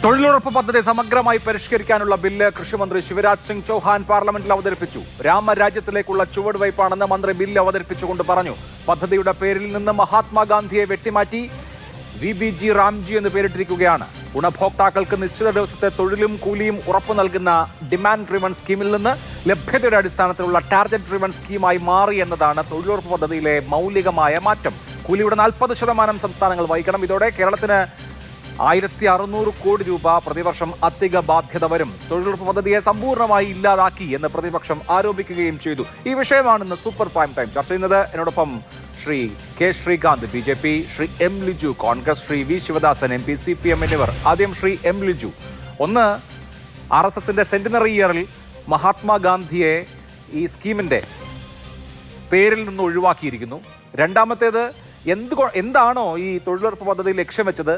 തൊഴിലുറപ്പ് പദ്ധതി സമഗ്രമായി പരിഷ്കരിക്കാനുള്ള ബില്ല് കൃഷിമന്ത്രി ശിവരാജ് സിംഗ് ചൗഹാൻ പാർലമെന്റിൽ അവതരിപ്പിച്ചു. രാമരാജ്യത്തിലേക്കുള്ള ചുവടുവയ്പാണെന്ന് മന്ത്രി ബില്ല് അവതരിപ്പിച്ചുകൊണ്ട് പറഞ്ഞു. പദ്ധതിയുടെ പേരിൽ നിന്ന് മഹാത്മാഗാന്ധിയെ വെട്ടിമാറ്റി VBG റാംജി എന്ന് പേരിട്ടിരിക്കുകയാണ്. ഗുണഭോക്താക്കൾക്ക് നിശ്ചിത ദിവസത്തെ തൊഴിലും കൂലിയും ഉറപ്പു നൽകുന്ന ഡിമാൻഡ് ഡ്രിവൺ സ്കീമിൽ നിന്ന് ലഭ്യതയുടെ അടിസ്ഥാനത്തിലുള്ള ടാർഗറ്റ് ഡ്രിവൺ സ്കീമായി മാറി എന്നതാണ് തൊഴിലുറപ്പ് പദ്ധതിയിലെ മൗലികമായ മാറ്റം. കൂലിയുടെ 40% സംസ്ഥാനങ്ങൾ വഹിക്കണം. ഇതോടെ കേരളത്തിന് 1600 കോടി രൂപ പ്രതിവർഷം അധിക ബാധ്യത വരും. തൊഴിലുറപ്പ് പദ്ധതിയെ സമ്പൂർണ്ണമായി ഇല്ലാതാക്കി എന്ന് പ്രതിപക്ഷം ആരോപിക്കുകയും ചെയ്തു. ഈ വിഷയമാണ് ഇന്ന് സൂപ്പർ പ്രൈം ടൈം ചർച്ച ചെയ്യുന്നത്. എന്നോടൊപ്പം Shri K Sreekanth BJP, Shri M Liju Congress, Shri V Sivadasan MP CPM എന്നിവർ. ആദ്യം ശ്രീ M ലിജു, ഒന്ന്, RSSന്റെ സെന്റിനറി ഇയറിൽ മഹാത്മാഗാന്ധിയെ ഈ സ്കീമിന്റെ പേരിൽ നിന്ന് ഒഴിവാക്കിയിരിക്കുന്നു. രണ്ടാമത്തേത്, എന്താണോ ഈ തൊഴിലുറപ്പ് പദ്ധതി ലക്ഷ്യം വെച്ചത്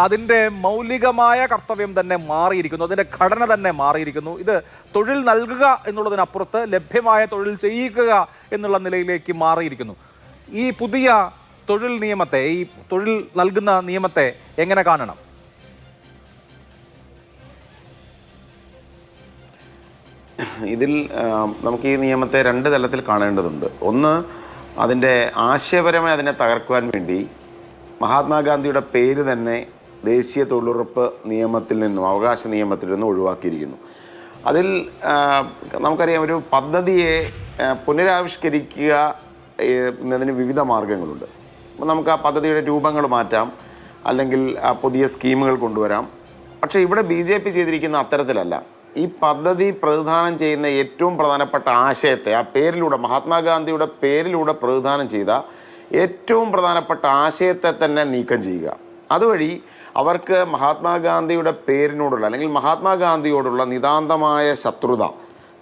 അതിൻ്റെ മൗലികമായ കർത്തവ്യം തന്നെ മാറിയിരിക്കുന്നു, അതിൻ്റെ ഘടന തന്നെ മാറിയിരിക്കുന്നു. ഇത് തൊഴിൽ നൽകുക എന്നുള്ളതിനപ്പുറത്ത് ലഭ്യമായ തൊഴിൽ ചെയ്യിക്കുക എന്നുള്ള നിലയിലേക്ക് മാറിയിരിക്കുന്നു. ഈ പുതിയ തൊഴിൽ നിയമത്തെ, ഈ തൊഴിൽ നൽകുന്ന നിയമത്തെ എങ്ങനെ കാണണം? ഇതിൽ നമുക്ക് ഈ നിയമത്തെ രണ്ട് തലത്തിൽ കാണേണ്ടതുണ്ട്. ഒന്ന്, അതിൻ്റെ ആശയപരമായി അതിനെ തകർക്കുവാൻ വേണ്ടി മഹാത്മാഗാന്ധിയുടെ പേര് തന്നെ ദേശീയ തൊഴിലുറപ്പ് നിയമത്തിൽ നിന്നും അവകാശ നിയമത്തിൽ നിന്നും ഒഴിവാക്കിയിരിക്കുന്നു. അതിൽ നമുക്കറിയാം, ഒരു പദ്ധതിയെ പുനരാവിഷ്കരിക്കുക എന്നതിന് വിവിധ മാർഗങ്ങളുണ്ട്. അപ്പോൾ നമുക്ക് ആ പദ്ധതിയുടെ രൂപങ്ങൾ മാറ്റാം, അല്ലെങ്കിൽ പുതിയ സ്കീമുകൾ കൊണ്ടുവരാം. പക്ഷേ ഇവിടെ BJP ചെയ്തിരിക്കുന്ന അത്തരത്തിലല്ല. ഈ പദ്ധതി പ്രതിദാനം ചെയ്യുന്ന ഏറ്റവും പ്രധാനപ്പെട്ട ആശയത്തെ, ആ പേരിലൂടെ, മഹാത്മാഗാന്ധിയുടെ പേരിലൂടെ പ്രതിദാനം ചെയ്ത ഏറ്റവും പ്രധാനപ്പെട്ട ആശയത്തെ തന്നെ നീക്കം ചെയ്യുക. അതുവഴി അവർക്ക് മഹാത്മാഗാന്ധിയുടെ പേരിനോടുള്ള, അല്ലെങ്കിൽ മഹാത്മാഗാന്ധിയോടുള്ള നിതാന്തമായ ശത്രുത,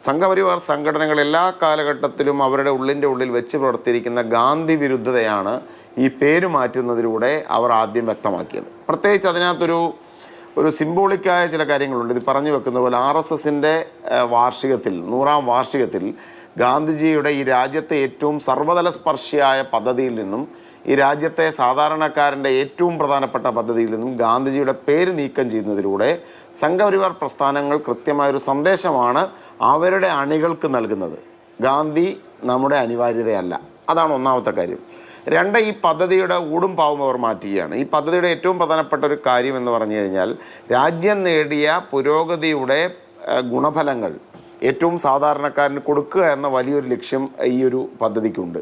സംഘപരിവാർ സംഘടനകൾ എല്ലാ കാലഘട്ടത്തിലും അവരുടെ ഉള്ളിൽ വെച്ച് പുലർത്തിയിരിക്കുന്ന ഗാന്ധി വിരുദ്ധതയാണ് ഈ പേര് മാറ്റുന്നതിലൂടെ അവർ ആദ്യം വ്യക്തമാക്കിയത്. പ്രത്യേകിച്ച് അതിനകത്തൊരു സിംബോളിക്കായ ചില കാര്യങ്ങളുണ്ട്. ഇത് പറഞ്ഞു വെക്കുന്ന പോലെ RSSന്റെ വാർഷികത്തിൽ, 100ാം വാർഷികത്തിൽ ഗാന്ധിജിയുടെ ഈ രാജ്യത്തെ ഏറ്റവും സർവ്വതല സ്പർശിയായ പദ്ധതിയിൽ നിന്നും, ഈ രാജ്യത്തെ സാധാരണക്കാരൻ്റെ ഏറ്റവും പ്രധാനപ്പെട്ട പദ്ധതിയിൽ നിന്നും ഗാന്ധിജിയുടെ പേര് നീക്കം ചെയ്യുന്നതിലൂടെ സംഘപരിവാർ പ്രസ്ഥാനങ്ങൾ കൃത്യമായൊരു സന്ദേശമാണ് അവരുടെ അണികൾക്ക് നൽകുന്നത്. ഗാന്ധി നമ്മുടെ അനിവാര്യതയല്ല. അതാണ് ഒന്നാമത്തെ കാര്യം. രണ്ട്, ഈ പദ്ധതിയുടെ ഊടും പാവും അവർ മാറ്റുകയാണ്. ഈ പദ്ധതിയുടെ ഏറ്റവും പ്രധാനപ്പെട്ട ഒരു കാര്യം എന്ന് പറഞ്ഞു കഴിഞ്ഞാൽ, രാജ്യം നേടിയ പുരോഗതിയുടെ ഗുണഫലങ്ങൾ ഏറ്റവും സാധാരണക്കാരന് കൊടുക്കുക എന്ന വലിയൊരു ലക്ഷ്യം ഈ ഒരു പദ്ധതിക്കുണ്ട്.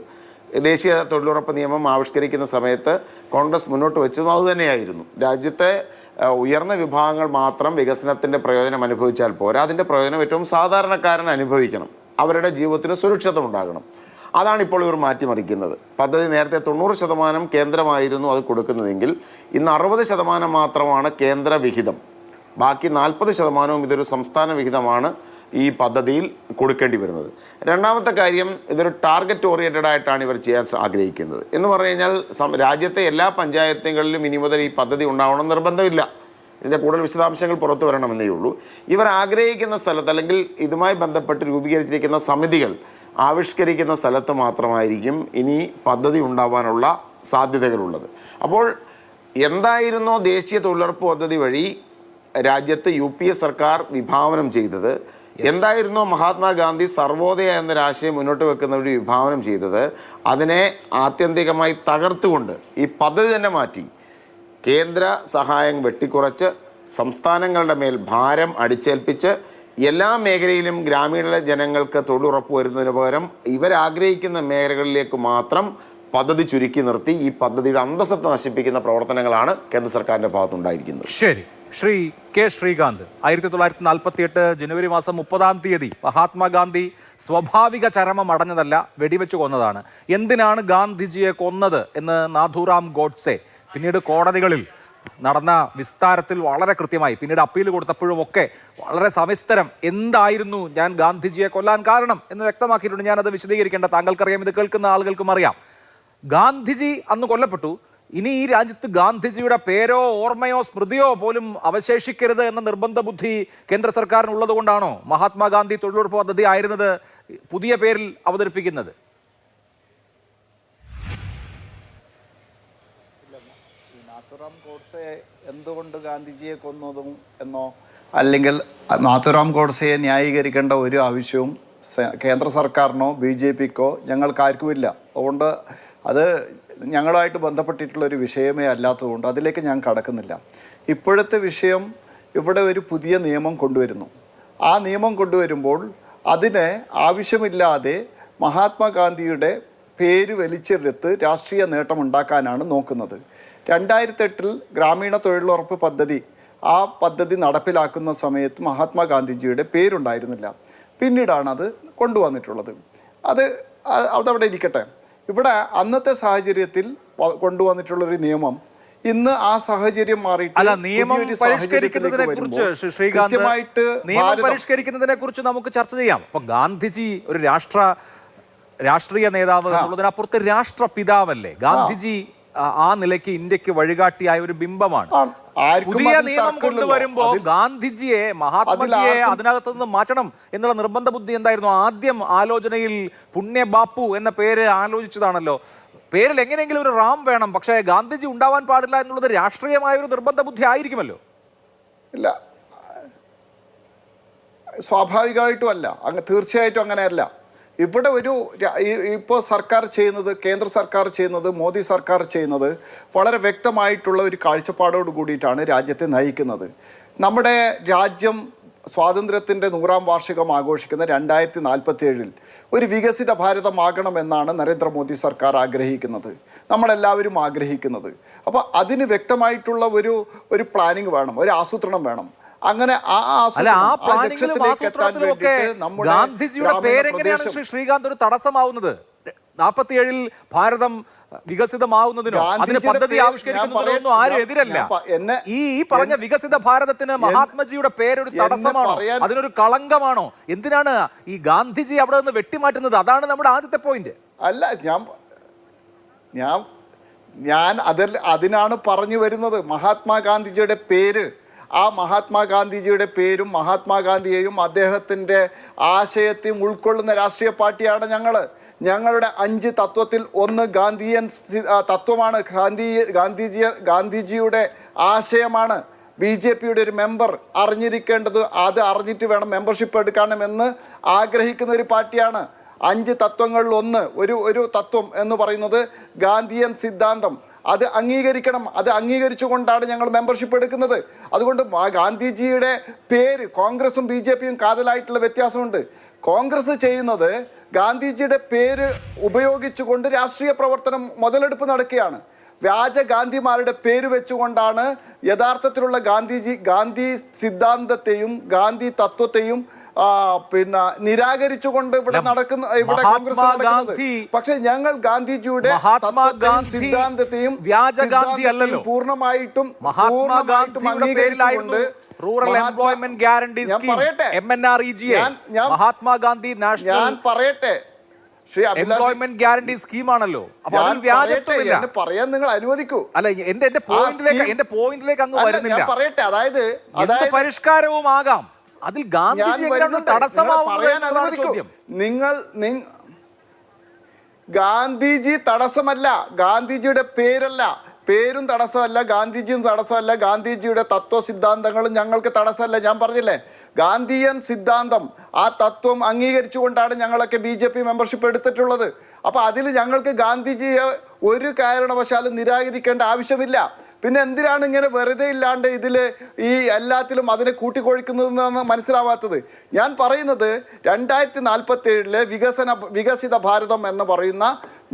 ദേശീയ തൊഴിലുറപ്പ് നിയമം ആവിഷ്കരിക്കുന്ന സമയത്ത് കോൺഗ്രസ് മുന്നോട്ട് വെച്ചതും അതുതന്നെയായിരുന്നു. രാജ്യത്തെ ഉയർന്ന വിഭാഗങ്ങൾ മാത്രം വികസനത്തിൻ്റെ പ്രയോജനം അനുഭവിച്ചാൽ പോരാ, അതിൻ്റെ പ്രയോജനം ഏറ്റവും സാധാരണക്കാരൻ അനുഭവിക്കണം. അവരുടെ ജീവിതത്തിന് സുരക്ഷിതം ഉണ്ടാകണം. അതാണ് ഇപ്പോൾ ഇവർ മാറ്റിമറിക്കുന്നത്. പദ്ധതി നേരത്തെ 90% കേന്ദ്രമായിരുന്നു അത് കൊടുക്കുന്നതെങ്കിൽ ഇന്ന് 60% മാത്രമാണ് കേന്ദ്ര വിഹിതം. ബാക്കി 40% ഇതൊരു സംസ്ഥാന വിഹിതമാണ് ഈ പദ്ധതിയിൽ കൊടുക്കേണ്ടി വരുന്നത്. രണ്ടാമത്തെ കാര്യം, ഇതൊരു ടാർഗറ്റ് ഓറിയൻറ്റഡ് ആയിട്ടാണ് ഇവർ ചെയ്യാൻ ആഗ്രഹിക്കുന്നത്. എന്ന് പറഞ്ഞു കഴിഞ്ഞാൽ രാജ്യത്തെ എല്ലാ പഞ്ചായത്തുകളിലും ഇനി മുതൽ ഈ പദ്ധതി ഉണ്ടാവണം നിർബന്ധമില്ല. ഇതിൻ്റെ കൂടുതൽ വിശദാംശങ്ങൾ പുറത്തു വരണമെന്നേ ഉള്ളൂ. ഇവർ ആഗ്രഹിക്കുന്ന സ്ഥലത്ത്, അല്ലെങ്കിൽ ഇതുമായി ബന്ധപ്പെട്ട് രൂപീകരിച്ചിരിക്കുന്ന സമിതികൾ ആവിഷ്കരിക്കുന്ന സ്ഥലത്ത് മാത്രമായിരിക്കും ഇനി പദ്ധതി ഉണ്ടാവാനുള്ള സാധ്യതകളുള്ളത്. അപ്പോൾ എന്തായിരുന്നോ ദേശീയ തൊഴിലുറപ്പ് പദ്ധതി വഴി രാജ്യത്ത് UPA സർക്കാർ വിഭാവനം ചെയ്തത്, എന്തായിരുന്നോ മഹാത്മാഗാന്ധി സർവോദയ എന്നൊരാശയം മുന്നോട്ട് വെക്കുന്നവർ വിഭാവനം ചെയ്തത്, അതിനെ ആത്യന്തികമായി തകർത്തുകൊണ്ട് ഈ പദ്ധതി തന്നെ മാറ്റി കേന്ദ്ര സഹായം വെട്ടിക്കുറച്ച് സംസ്ഥാനങ്ങളുടെ മേൽ ഭാരം അടിച്ചേൽപ്പിച്ച് എല്ലാ മേഖലയിലും ഗ്രാമീണ ജനങ്ങൾക്ക് തൊഴിലുറപ്പ് വരുന്നതിന് പകരം ഇവരാഗ്രഹിക്കുന്ന മേഖലകളിലേക്ക് മാത്രം പദ്ധതി ചുരുക്കി നിർത്തി ഈ പദ്ധതിയുടെ അന്തസ്സത്ത നശിപ്പിക്കുന്ന പ്രവർത്തനങ്ങളാണ് കേന്ദ്ര സർക്കാരിൻ്റെ ഭാഗത്തുണ്ടായിരിക്കുന്നത്. ശരി, ശ്രീ കെ ശ്രീകാന്ത്, 1948 ജനുവരി മാസം 30-ാം തീയതി മഹാത്മാഗാന്ധി സ്വാഭാവിക ചരമം അടഞ്ഞതല്ല, വെടിവെച്ച് കൊന്നതാണ്. എന്തിനാണ് ഗാന്ധിജിയെ കൊന്നത് എന്ന് നാഥുറാം ഗോഡ്സെ പിന്നീട് കോടതികളിൽ നടന്ന വിസ്താരത്തിൽ വളരെ കൃത്യമായി, പിന്നീട് അപ്പീൽ കൊടുത്തപ്പോഴും ഒക്കെ വളരെ സവിസ്തരം എന്തായിരുന്നു ഞാൻ ഗാന്ധിജിയെ കൊല്ലാൻ കാരണം എന്ന് വ്യക്തമാക്കിയിട്ടുണ്ട്. ഞാനത് വിശദീകരിക്കേണ്ട, താങ്കൾക്കറിയാം, ഇത് കേൾക്കുന്ന ആളുകൾക്കും അറിയാം. ഗാന്ധിജി അന്ന് കൊല്ലപ്പെട്ടു. ഇനി ഈ രാജ്യത്ത് ഗാന്ധിജിയുടെ പേരോ ഓർമ്മയോ സ്മൃതിയോ പോലും അവശേഷിക്കരുത് എന്ന നിർബന്ധ ബുദ്ധി കേന്ദ്ര സർക്കാരിനുള്ളത് കൊണ്ടാണോ മഹാത്മാഗാന്ധി തൊഴിലുറപ്പ് പദ്ധതി ആയിരുന്നത് പുതിയ പേരിൽ അവതരിപ്പിക്കുന്നത്? നാഥുറാം ഗോഡ്സെ എന്തുകൊണ്ട് ഗാന്ധിജിയെ കൊന്നതും എന്നോ അല്ലെങ്കിൽ നാഥുറാം ഗോഡ്സെയെ ന്യായീകരിക്കേണ്ട ഒരു ആവശ്യവും കേന്ദ്ര സർക്കാരിനോ BJPക്കോ ഞങ്ങൾക്കാർക്കുമില്ല. അതുകൊണ്ട് അത് ഞങ്ങളുമായിട്ട് ബന്ധപ്പെട്ടിട്ടുള്ള ഒരു വിഷയമേ അല്ലാത്തതുകൊണ്ട് അതിലേക്ക് ഞാൻ കടക്കുന്നില്ല. ഇപ്പോഴത്തെ വിഷയം, ഇവിടെ ഒരു പുതിയ നിയമം കൊണ്ടുവരുന്നു. ആ നിയമം കൊണ്ടുവരുമ്പോൾ അതിന് ആവശ്യമില്ലാതെ മഹാത്മാഗാന്ധിയുടെ പേര് വലിച്ചെടുത്ത് രാഷ്ട്രീയ നേട്ടമുണ്ടാക്കാനാണ് നോക്കുന്നത്. 2008 ഗ്രാമീണ തൊഴിലുറപ്പ് പദ്ധതി, ആ പദ്ധതി നടപ്പിലാക്കുന്ന സമയത്ത് മഹാത്മാഗാന്ധിജിയുടെ പേരുണ്ടായിരുന്നില്ല. പിന്നീടാണ് അത് കൊണ്ടുവന്നിട്ടുള്ളത്. അതവിടെ ഇരിക്കട്ടെ. ഇവിടെ അന്നത്തെ സാഹചര്യത്തിൽ കൊണ്ടുവന്നിട്ടുള്ളൊരു നിയമം ഇന്ന് ആ സാഹചര്യം മാറിയിട്ട് പരിഷ്കരിക്കുന്നതിനെ കുറിച്ച് നമുക്ക് ചർച്ച ചെയ്യാം. അപ്പൊ ഗാന്ധിജി ഒരു രാഷ്ട്രീയ നേതാവ് എന്നുള്ളതിനപ്പുറത്ത് രാഷ്ട്രപിതാവല്ലേ? ഗാന്ധിജി ആ നിലയ്ക്ക് ഇന്ത്യക്ക് വഴികാട്ടിയായ ഒരു ബിംബമാണ്. പുതിയ നിയമം കൊണ്ടുവരുമ്പോ ഗാന്ധിജിയെ, മഹാത്മജിയെ അതിനകത്ത് നിന്ന് മാറ്റണം എന്നുള്ള നിർബന്ധ ബുദ്ധി എന്തായിരുന്നു? ആദ്യം ആലോചനയിൽ പുണ്യ ബാപ്പു എന്ന പേര് ആലോചിച്ചതാണല്ലോ. പേരിൽ എങ്ങനെയെങ്കിലും ഒരു റാം വേണം, പക്ഷേ ഗാന്ധിജി ഉണ്ടാവാൻ പാടില്ല എന്നുള്ളത് രാഷ്ട്രീയമായ ഒരു നിർബന്ധ ബുദ്ധി ആയിരിക്കുമല്ലോ. ഇല്ല, സ്വാഭാവികമായിട്ടും അല്ല, തീർച്ചയായിട്ടും അങ്ങനെയല്ല. ഇവിടെ ഇപ്പോൾ സർക്കാർ ചെയ്യുന്നത്, കേന്ദ്ര സർക്കാർ ചെയ്യുന്നത്, മോദി സർക്കാർ ചെയ്യുന്നത് വളരെ വ്യക്തമായിട്ടുള്ള ഒരു കാഴ്ചപ്പാടോട് കൂടിയിട്ടാണ് രാജ്യത്തെ നയിക്കുന്നത്. നമ്മുടെ രാജ്യം സ്വാതന്ത്ര്യത്തിൻ്റെ 100ാം വാർഷികം ആഘോഷിക്കുന്ന 2047 ഒരു വികസിത ഭാരതമാകണമെന്നാണ് നരേന്ദ്രമോദി സർക്കാർ ആഗ്രഹിക്കുന്നത്, നമ്മളെല്ലാവരും ആഗ്രഹിക്കുന്നത്. അപ്പോൾ അതിന് വ്യക്തമായിട്ടുള്ള ഒരു പ്ലാനിങ് വേണം, ഒരു ആസൂത്രണം വേണം. അങ്ങനെ ഗാന്ധിജിയുടെ പേരെങ്ങനെയാണ് ശ്രീകാന്ത് ഒരു തടസ്സമാവുന്നത്? 47 ഭാരതം വികസിതമാവുന്നതിനോ അതിന് പദ്ധതി ആവിഷ്കരിക്കുന്നതിനോ ആരും എതിരല്ല. ഈ പറഞ്ഞ വികസിത ഭാരതത്തിന് മഹാത്മജിയുടെ പേരൊരു തടസ്സമാണോ? അതിനൊരു കളങ്കമാണോ? എന്തിനാണ് ഈ ഗാന്ധിജി അവിടെ നിന്ന് വെട്ടിമാറ്റുന്നത്? അതാണ് നമ്മുടെ ആദ്യത്തെ പോയിന്റ്. അല്ല, ഞാൻ അതിനാണ് പറഞ്ഞു വരുന്നത്. മഹാത്മാഗാന്ധിജിയുടെ പേര്, ആ മഹാത്മാഗാന്ധിജിയുടെ പേരും മഹാത്മാഗാന്ധിയെയും അദ്ദേഹത്തിൻ്റെ ആശയത്തെയും ഉൾക്കൊള്ളുന്ന രാഷ്ട്രീയ പാർട്ടിയാണ് ഞങ്ങളുടെ 5 തത്വത്തിൽ ഒന്ന് ഗാന്ധിയൻ തത്വമാണ്. ഗാന്ധിജിയുടെ ആശയമാണ്. BJPയുടെ ഒരു മെമ്പർ അറിഞ്ഞിരിക്കേണ്ടത്, അത് അറിഞ്ഞിട്ട് വേണം മെമ്പർഷിപ്പ് എടുക്കണമെന്ന് ആഗ്രഹിക്കുന്ന ഒരു പാർട്ടിയാണ്. 5 തത്വങ്ങളിൽ ഒരു തത്വം എന്ന് പറയുന്നത് ഗാന്ധിയൻ സിദ്ധാന്തം. അത് അംഗീകരിക്കണം. അത് അംഗീകരിച്ചുകൊണ്ടാണ് ഞങ്ങൾ മെമ്പർഷിപ്പ് എടുക്കുന്നത്. അതുകൊണ്ട് ഗാന്ധിജിയുടെ പേര്, കോൺഗ്രസും BJPയും കാതലായിട്ടുള്ള വ്യത്യാസമുണ്ട്. കോൺഗ്രസ് ചെയ്യുന്നത് ഗാന്ധിജിയുടെ പേര് ഉപയോഗിച്ചുകൊണ്ട് രാഷ്ട്രീയ പ്രവർത്തനം മുതലെടുപ്പ് നടക്കുകയാണ്. വ്യാജ ഗാന്ധിമാരുടെ പേര് വെച്ചുകൊണ്ടാണ് യഥാർത്ഥത്തിലുള്ള ഗാന്ധി സിദ്ധാന്തത്തെയും ഗാന്ധി തത്വത്തെയും നിരാകരിച്ചുകൊണ്ട് ഇവിടെ കോൺഗ്രസ് നടക്കുന്നത്. പക്ഷെ ഞങ്ങൾ ഗാന്ധിജിയുടെ സിദ്ധാന്തത്തെയും പൂർണ്ണമായിട്ടും അംഗീകരിച്ചുകൊണ്ട് rural employment guarantee scheme MNREGA, Mahatma Gandhi national employment guarantee സ്കീമാണല്ലോ. പറയാൻ നിങ്ങൾ അനുവദിക്കൂ. അല്ല, എന്റെ പോയിന്റിലേക്ക് അങ്ങ് വരുന്നില്ല. പറയട്ടെ. അതായത് പരിഷ്കാരവും ആകാം, അതിൽ ഗാന്ധിജി ഗാന്ധിജി തടസ്സമല്ല, ഗാന്ധിജിയുടെ പേരും തടസ്സമല്ല, ഗാന്ധിജിയും തടസ്സമല്ല, ഗാന്ധിജിയുടെ തത്വ സിദ്ധാന്തങ്ങളും ഞങ്ങൾക്ക് തടസ്സമല്ല. ഞാൻ പറഞ്ഞില്ലേ, ഗാന്ധിയൻ സിദ്ധാന്തം, ആ തത്വം അംഗീകരിച്ചുകൊണ്ടാണ് ഞങ്ങളൊക്കെ BJP മെമ്പർഷിപ്പ് എടുത്തിട്ടുള്ളത്. അപ്പോൾ അതിൽ ഞങ്ങൾക്ക് ഗാന്ധിജിയെ ഒരു കാരണവശാലും നിരാകരിക്കേണ്ട ആവശ്യമില്ല. പിന്നെ എന്തിനാണ് ഇങ്ങനെ വെറുതെ ഇല്ലാണ്ട് ഈ എല്ലാത്തിലും അതിനെ കൂട്ടിക്കൊഴിക്കുന്നതെന്നാണ് മനസ്സിലാവാത്തത്. ഞാൻ പറയുന്നത് 2047 വികസിത ഭാരതം എന്ന് പറയുന്ന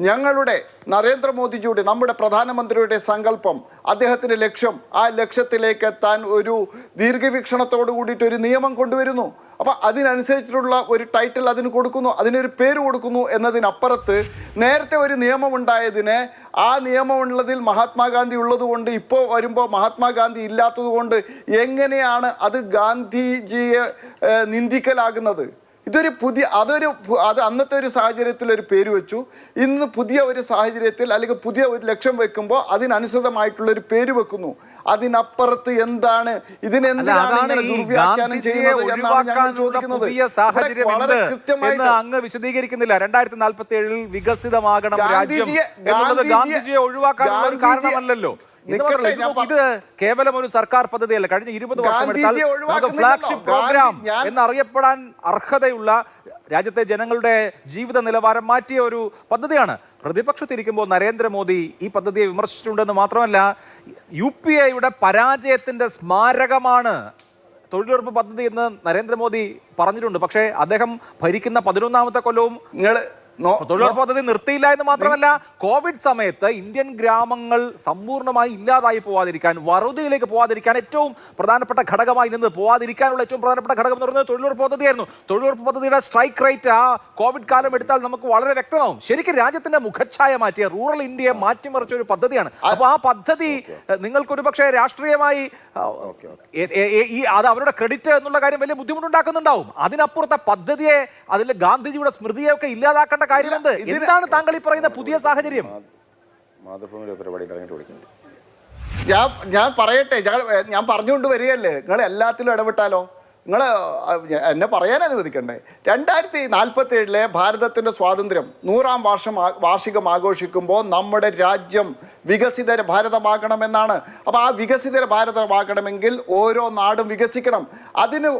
ഞങ്ങളുടെ നരേന്ദ്രമോദിജിയുടെ, നമ്മുടെ പ്രധാനമന്ത്രിയുടെ സങ്കല്പം, അദ്ദേഹത്തിൻ്റെ ലക്ഷ്യം, ആ ലക്ഷ്യത്തിലേക്ക് എത്താൻ ഒരു ദീർഘവീക്ഷണത്തോടു കൂടിയിട്ട് ഒരു നിയമം കൊണ്ടുവരുന്നു. അപ്പോൾ അതിനനുസരിച്ചിട്ടുള്ള ഒരു ടൈറ്റിൽ അതിന് കൊടുക്കുന്നു, അതിനൊരു പേര് കൊടുക്കുന്നു എന്നതിനപ്പുറത്ത് നേരത്തെ ഒരു നിയമമുണ്ടായതിനെ, ആ നിയമമുള്ളതിൽ മഹാത്മാഗാന്ധി ഉള്ളതുകൊണ്ട് ഇപ്പോൾ വരുമ്പോൾ മഹാത്മാഗാന്ധി ഇല്ലാത്തത് കൊണ്ട് എങ്ങനെയാണ് അത് ഗാന്ധിജിയെ നിന്ദിക്കലാകുന്നത്? അത് അന്നത്തെ ഒരു സാഹചര്യത്തിൽ ഒരു പേര് വെച്ചു. ഇന്ന് പുതിയ ഒരു സാഹചര്യത്തിൽ അല്ലെങ്കിൽ പുതിയ ഒരു ലക്ഷ്യം വെക്കുമ്പോൾ അതിനനുസൃതമായിട്ടുള്ള ഒരു പേര് വെക്കുന്നു. അതിനപ്പുറത്ത് എന്താണ്, ഇതിനെന്താണ് ദുർവ്യാഖ്യാനം ചെയ്യുന്നത് എന്നാണ് ഞങ്ങൾ ചോദിക്കുന്നത്. വളരെ കൃത്യമായിട്ട് അങ്ങ് വിശദീകരിക്കുന്നില്ല. 2047 വികസിതമാകണം രാജ്യം, ഗാന്ധിജിയെ ഒഴിവാക്കാനുള്ള കാരണമല്ലല്ലോ. നിക്കട്ടെ, ഞാൻ ഇത് കേവലം ഒരു സർക്കാർ പദ്ധതിയല്ല. കഴിഞ്ഞ 20 വർഷം ഗാന്ധിജിയെ എടുത്താൽ ഒഴിവാക്കുന്നില്ലല്ലോ. ഫ്ലാഗ്ഷിപ്പ് പ്രോഗ്രാം ഞാൻ- എന്നറിയപ്പെടാൻ അർഹതയുള്ള രാജ്യത്തെ ജനങ്ങളുടെ ജീവിത നിലവാരം മാറ്റിയ ഒരു പദ്ധതിയാണ്. പ്രതിപക്ഷത്തിരിക്കുമ്പോൾ നരേന്ദ്രമോദി ഈ പദ്ധതിയെ വിമർശിച്ചിട്ടുണ്ടെന്ന് മാത്രമല്ല, UPA-യുടെ പരാജയത്തിന്റെ സ്മാരകമാണ് തൊഴിലുറപ്പ് പദ്ധതി എന്ന് നരേന്ദ്രമോദി പറഞ്ഞിട്ടുണ്ട്. പക്ഷേ അദ്ദേഹം ഭരിക്കുന്ന 11ാമത്തെ കൊല്ലവും തൊഴിലുറപ്പ് പദ്ധതി നിർത്തിയില്ല എന്ന് മാത്രമല്ല, കോവിഡ് സമയത്ത് ഇന്ത്യൻ ഗ്രാമങ്ങൾ സമ്പൂർണ്ണമായി ഇല്ലാതായി പോവാതിരിക്കാൻ, വറുതിയിലേക്ക് പോവാതിരിക്കാൻ ഏറ്റവും പ്രധാനപ്പെട്ട ഘടകമായി നിന്ന് പോവാതിരിക്കാനുള്ള ഏറ്റവും പ്രധാനപ്പെട്ട ഘടകം എന്ന് പറയുന്നത് തൊഴിലുറപ്പ് പദ്ധതിയായിരുന്നു. തൊഴിലുറപ്പ് പദ്ധതിയുടെ സ്ട്രൈക്ക് റേറ്റ് ആ കോവിഡ് കാലം എടുത്താൽ നമുക്ക് വളരെ വ്യക്തമാവും. ശരിക്കും രാജ്യത്തിന്റെ മുഖച്ഛായ മാറ്റിയ, റൂറൽ ഇന്ത്യയെ മാറ്റിമറിച്ച ഒരു പദ്ധതിയാണ്. അപ്പോൾ ആ പദ്ധതി നിങ്ങൾക്കൊരു പക്ഷേ രാഷ്ട്രീയമായി അത് അവരുടെ ക്രെഡിറ്റ് എന്നുള്ള കാര്യം വലിയ ബുദ്ധിമുട്ടുണ്ടാക്കുന്നുണ്ടാവും. അതിനപ്പുറത്തെ പദ്ധതിയെ, അതിൽ ഗാന്ധിജിയുടെ സ്മൃതിയൊക്കെ ഇല്ലാതാക്കേണ്ട കാര്യമുണ്ട്. എന്താണ് താങ്കൾ ഈ പറയുന്ന പുതിയ സാഹചര്യം? ഞാൻ പറയട്ടെ, ഞാൻ പറഞ്ഞുകൊണ്ട് വരികയല്ലേ, നിങ്ങൾ എല്ലാത്തിലും ഇടപെട്ടാലോ? നിങ്ങൾ എന്നെ പറയാൻ അനുവദിക്കണ്ടേ? 2047 ഭാരതത്തിൻ്റെ സ്വാതന്ത്ര്യം 100ാം വാർഷികം ആഘോഷിക്കുമ്പോൾ നമ്മുടെ രാജ്യം വികസിത ഭാരതമാകണമെന്നാണ്. അപ്പോൾ ആ വികസിത ഭാരതമാകണമെങ്കിൽ ഓരോ നാടും വികസിക്കണം. അതിന്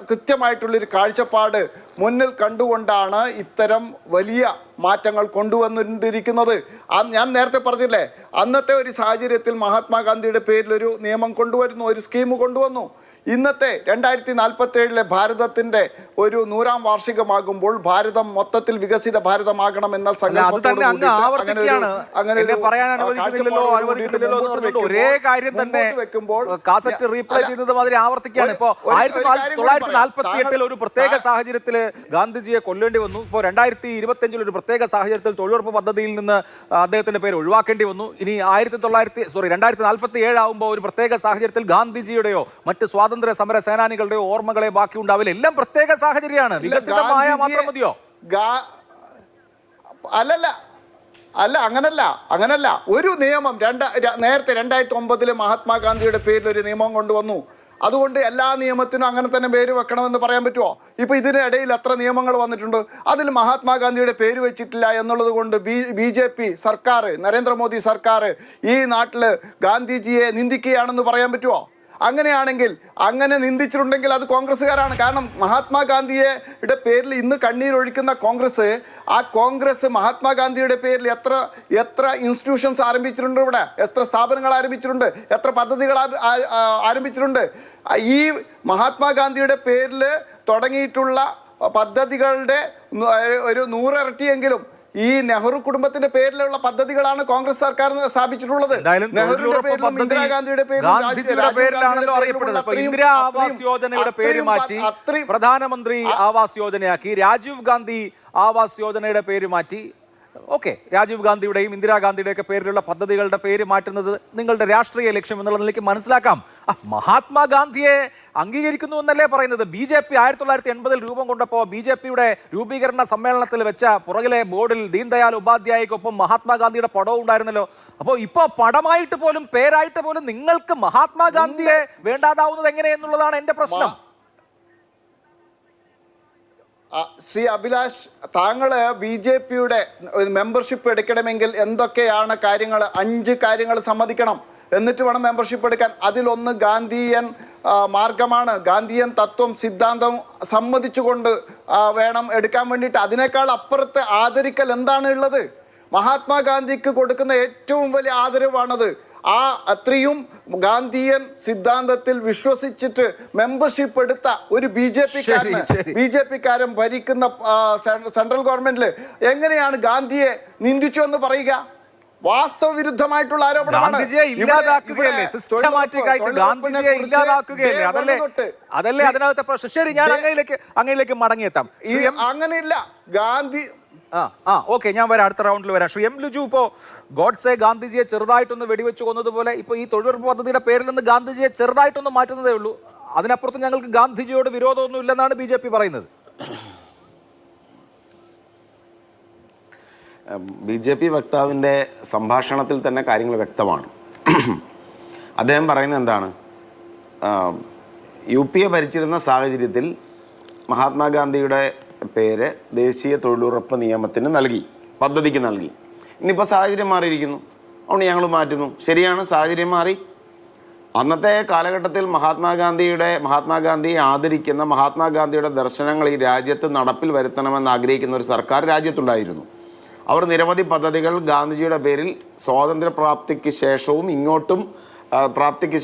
കൃത്യമായിട്ടുള്ളൊരു കാഴ്ചപ്പാട് മുന്നിൽ കണ്ടുകൊണ്ടാണ് ഇത്തരം വലിയ മാറ്റങ്ങൾ കൊണ്ടുവന്നിരിക്കുന്നത്. ഞാൻ നേരത്തെ പറഞ്ഞില്ലേ, അന്നത്തെ ഒരു സാഹചര്യത്തിൽ മഹാത്മാഗാന്ധിയുടെ പേരിലൊരു നിയമം കൊണ്ടുവരുന്നു, ഒരു സ്കീം കൊണ്ടുവന്നു. ഇന്നത്തെ 2047 ഭാരതത്തിന്റെ ഒരു 100ാം വാർഷികമാകുമ്പോൾ ഭാരതം മൊത്തത്തിൽ വികസിത ഭാരതമാകണമെന്ന ഒരേ കാര്യം തന്നെ കാസറ്റ് റീപ്ലേ ചെയ്യുന്നത് മാതിരി ആവർത്തിക്കുകയാണ്. ഇപ്പോ 1948 ഒരു പ്രത്യേക സാഹചര്യത്തിൽ ഗാന്ധിജിയെ കൊല്ലേണ്ടി വന്നു. ഇപ്പോൾ 2025 ഒരു പ്രത്യേക സാഹചര്യത്തിൽ തൊഴിലുറപ്പ് പദ്ധതിയിൽ നിന്ന് അദ്ദേഹത്തിന്റെ പേര് ഒഴിവാക്കേണ്ടി വന്നു. ഇനി 2047 ആകുമ്പോൾ ഒരു പ്രത്യേക സാഹചര്യത്തിൽ ഗാന്ധിജിയുടെയോ മറ്റ് സ്വാതന്ത്ര്യ സമര സേനാനികളുടെയോ ഓർമ്മകളെ ബാക്കി ഉണ്ടാവില്ല. എല്ലാം പ്രത്യേക സാഹചര്യമാണ്. വികസിതമായ മാത്രം മതിയോ? അല്ല, അങ്ങനല്ല. ഒരു നിയമം നേരത്തെ 2009 മഹാത്മാഗാന്ധിയുടെ പേരിൽ ഒരു നിയമം കൊണ്ടുവന്നു. അതുകൊണ്ട് എല്ലാ നിയമത്തിനും അങ്ങനെ തന്നെ പേര് വെക്കണമെന്ന് പറയാൻ പറ്റുമോ? ഇപ്പോൾ ഇതിനിടയിൽ എത്ര നിയമങ്ങൾ വന്നിട്ടുണ്ട്, അതിൽ മഹാത്മാഗാന്ധിയുടെ പേര് വെച്ചിട്ടില്ല എന്നുള്ളത് കൊണ്ട് BJP സർക്കാർ, നരേന്ദ്രമോദി സർക്കാർ ഈ നാട്ടിൽ ഗാന്ധിജിയെ നിന്ദിക്കുകയാണെന്ന് പറയാൻ പറ്റുമോ? അങ്ങനെയാണെങ്കിൽ, അങ്ങനെ നിന്ദിച്ചിട്ടുണ്ടെങ്കിൽ അത് കോൺഗ്രസ്സുകാരാണ്. കാരണം മഹാത്മാഗാന്ധിയുടെ പേരിൽ ഇന്ന് കണ്ണീരൊഴിക്കുന്ന കോൺഗ്രസ്, ആ കോൺഗ്രസ് മഹാത്മാഗാന്ധിയുടെ പേരിൽ എത്ര ഇൻസ്റ്റിറ്റ്യൂഷൻസ് ആരംഭിച്ചിട്ടുണ്ട്, ഇവിടെ എത്ര സ്ഥാപനങ്ങൾ ആരംഭിച്ചിട്ടുണ്ട്, എത്ര പദ്ധതികൾ ആരംഭിച്ചിട്ടുണ്ട്. ഈ മഹാത്മാഗാന്ധിയുടെ പേരിൽ തുടങ്ങിയിട്ടുള്ള പദ്ധതികളുടെ ഒരു 100 ഇരട്ടിയെങ്കിലും ഈ നെഹ്റു കുടുംബത്തിന്റെ പേരിലുള്ള പദ്ധതികളാണ് കോൺഗ്രസ് സർക്കാർ സ്ഥാപിച്ചിട്ടുള്ളത്. നെഹ്റുവിന്റെ പേരിലും ഇന്ദിരാഗാന്ധിയുടെ ഇന്ദിരാ ആവാസ് യോജനയുടെ പേര് മാറ്റി പ്രധാനമന്ത്രി ആവാസ് യോജനയാക്കി, രാജീവ് ഗാന്ധി ആവാസ് യോജനയുടെ പേര് മാറ്റി. ഓക്കെ, രാജീവ് ഗാന്ധിയുടെയും ഇന്ദിരാഗാന്ധിയുടെ ഒക്കെ പേരിലുള്ള പദ്ധതികളുടെ പേര് മാറ്റുന്നത് നിങ്ങളുടെ രാഷ്ട്രീയ ലക്ഷ്യം എന്നുള്ള നിലയ്ക്ക് മനസ്സിലാക്കാം. മഹാത്മാഗാന്ധിയെ അംഗീകരിക്കുന്നു എന്നല്ലേ പറയുന്നത്? BJP 1980 രൂപം കൊണ്ടപ്പോൾ BJP-യുടെ രൂപീകരണ സമ്മേളനത്തിൽ വെച്ച പുറകിലെ ബോർഡിൽ ദീൻദയാൽ ഉപാധ്യായക്കൊപ്പം മഹാത്മാഗാന്ധിയുടെ പടവും ഉണ്ടായിരുന്നല്ലോ. അപ്പോൾ ഇപ്പോൾ പടമായിട്ട് പോലും പേരായിട്ട് പോലും നിങ്ങൾക്ക് മഹാത്മാഗാന്ധിയെ വേണ്ടാതാവുന്നത് എങ്ങനെയെന്നുള്ളതാണ് എൻ്റെ പ്രശ്നം. ശ്രീ അഭിലാഷ്, താങ്കൾ BJP-യുടെ മെമ്പർഷിപ്പ് എടുക്കണമെങ്കിൽ എന്തൊക്കെയാണ് കാര്യങ്ങൾ? 5 കാര്യങ്ങൾ സമ്മതിക്കണം, എന്നിട്ട് വേണം മെമ്പർഷിപ്പ് എടുക്കാൻ. അതിലൊന്ന് ഗാന്ധിയൻ മാർഗമാണ്, ഗാന്ധിയൻ തത്വം സിദ്ധാന്തം സമ്മതിച്ചുകൊണ്ട് വേണം എടുക്കാൻ വേണ്ടിയിട്ട്. അതിനേക്കാൾ അപ്പുറത്ത് ആദരിക്കൽ എന്താണ് ഉള്ളത്? മഹാത്മാഗാന്ധിക്ക് കൊടുക്കുന്ന ഏറ്റവും വലിയ ആദരവാണത്. അത്രയും ഗാന്ധിയൻ സിദ്ധാന്തത്തിൽ വിശ്വസിച്ചിട്ട് മെമ്പർഷിപ്പ് എടുത്ത ഒരു BJP-കാരൻ ഭരിക്കുന്ന സെൻട്രൽ ഗവൺമെന്റിൽ എങ്ങനെയാണ് ഗാന്ധിയെ നിന്ദിച്ചു എന്ന് പറയുക? വാസ്തവ വിരുദ്ധമായിട്ടുള്ള ആരോപണമാണ്. അതല്ലേ അതിനകത്തെ പ്രശ്നം. ശരി, ഞാൻ അങ്ങയിലേക്ക് മടങ്ങിയെത്താം. അങ്ങനെയില്ല ഗാന്ധി. ഓക്കെ, ഞാൻ വരാം, അടുത്ത റൗണ്ടിൽ വരാം. ശ്രീ M. ലുജു, ഇപ്പോൾ ഗോഡ്സെ ഗാന്ധിജിയെ ചെറുതായിട്ടൊന്ന് വെടിവെച്ച് കൊന്നതുപോലെ ഇപ്പോൾ ഈ തൊഴിലുറപ്പ് പദ്ധതിയുടെ പേരിൽ നിന്ന് ഗാന്ധിജിയെ ചെറുതായിട്ടൊന്ന് മാറ്റുന്നതേ ഉള്ളൂ. അതിനപ്പുറത്ത് ഞങ്ങൾക്ക് ഗാന്ധിജിയോട് വിരോധമൊന്നും ഇല്ലെന്നാണ് BJP പറയുന്നത്. BJP വക്താവിൻ്റെ സംഭാഷണത്തിൽ തന്നെ കാര്യങ്ങൾ വ്യക്തമാണ്. അദ്ദേഹം പറയുന്നത് എന്താണ്? UPA ഭരിച്ചിരുന്ന സാഹചര്യത്തിൽ മഹാത്മാഗാന്ധിയുടെ പേര് ദേശീയ തൊഴിലുറപ്പ് നിയമത്തിന് നൽകി, പദ്ധതിക്ക് നൽകി. ഇന്നിപ്പോൾ സാഹചര്യം മാറിയിരിക്കുന്നു. അതുകൊണ്ട് ഞങ്ങൾ മാറ്റുന്നു. ശരിയാണ്, സാഹചര്യം മാറി. അന്നത്തെ കാലഘട്ടത്തിൽ മഹാത്മാഗാന്ധിയെ ആദരിക്കുന്ന, മഹാത്മാഗാന്ധിയുടെ ദർശനങ്ങൾ ഈ രാജ്യത്ത് നടപ്പിൽ വരുത്തണമെന്ന് ആഗ്രഹിക്കുന്ന ഒരു സർക്കാർ രാജ്യത്തുണ്ടായിരുന്നു. അവർ നിരവധി പദ്ധതികൾ ഗാന്ധിജിയുടെ പേരിൽ പ്രാപ്തിക്ക്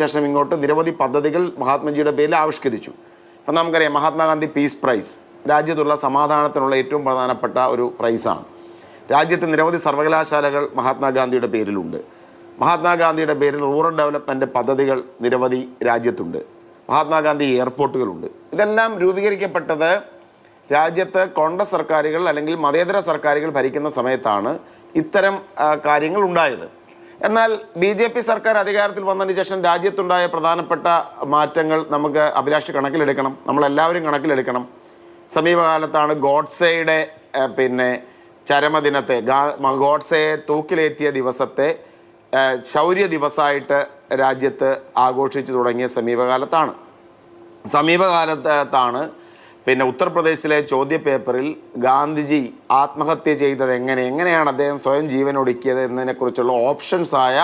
ശേഷം ഇങ്ങോട്ട് നിരവധി പദ്ധതികൾ മഹാത്മജിയുടെ പേരിൽ ആവിഷ്കരിച്ചു. അപ്പം നമുക്കറിയാം, മഹാത്മാഗാന്ധി പീസ് പ്രൈസ് രാജ്യത്തുള്ള സമാധാനത്തിനുള്ള ഏറ്റവും പ്രധാനപ്പെട്ട ഒരു പ്രൈസാണ്. രാജ്യത്ത് നിരവധി സർവകലാശാലകൾ മഹാത്മാഗാന്ധിയുടെ പേരിലുണ്ട്. മഹാത്മാഗാന്ധിയുടെ പേരിൽ റൂറൽ ഡെവലപ്മെൻറ്റ് പദ്ധതികൾ നിരവധി രാജ്യത്തുണ്ട്. മഹാത്മാഗാന്ധി എയർപോർട്ടുകളുണ്ട്. ഇതെല്ലാം രൂപീകരിക്കപ്പെട്ടത് രാജ്യത്ത് കോൺഗ്രസ് സർക്കാരുകൾ അല്ലെങ്കിൽ മതേതര സർക്കാരുകൾ ഭരിക്കുന്ന സമയത്താണ് ഇത്തരം കാര്യങ്ങൾ ഉണ്ടായത്. എന്നാൽ BJP സർക്കാർ അധികാരത്തിൽ വന്നതിന് ശേഷം രാജ്യത്തുണ്ടായ പ്രധാനപ്പെട്ട മാറ്റങ്ങൾ നമുക്ക് അഭിലാഷ് കണക്കിലെടുക്കണം, നമ്മളെല്ലാവരും കണക്കിലെടുക്കണം. സമീപകാലത്താണ് ഗോഡ്സെയുടെ ചരമദിനത്തെ, ഗോഡ്സെയെ തൂക്കിലേറ്റിയ ദിവസത്തെ ശൗര്യ ദിവസമായിട്ട് രാജ്യത്ത് ആഘോഷിച്ചു തുടങ്ങിയ സമീപകാലത്താണ് ഉത്തർപ്രദേശിലെ ചോദ്യപേപ്പറിൽ ഗാന്ധിജി ആത്മഹത്യ ചെയ്തത് എങ്ങനെയാണ് അദ്ദേഹം സ്വയം ജീവനൊടുക്കിയത് എന്നതിനെക്കുറിച്ചുള്ള ഓപ്ഷൻസായ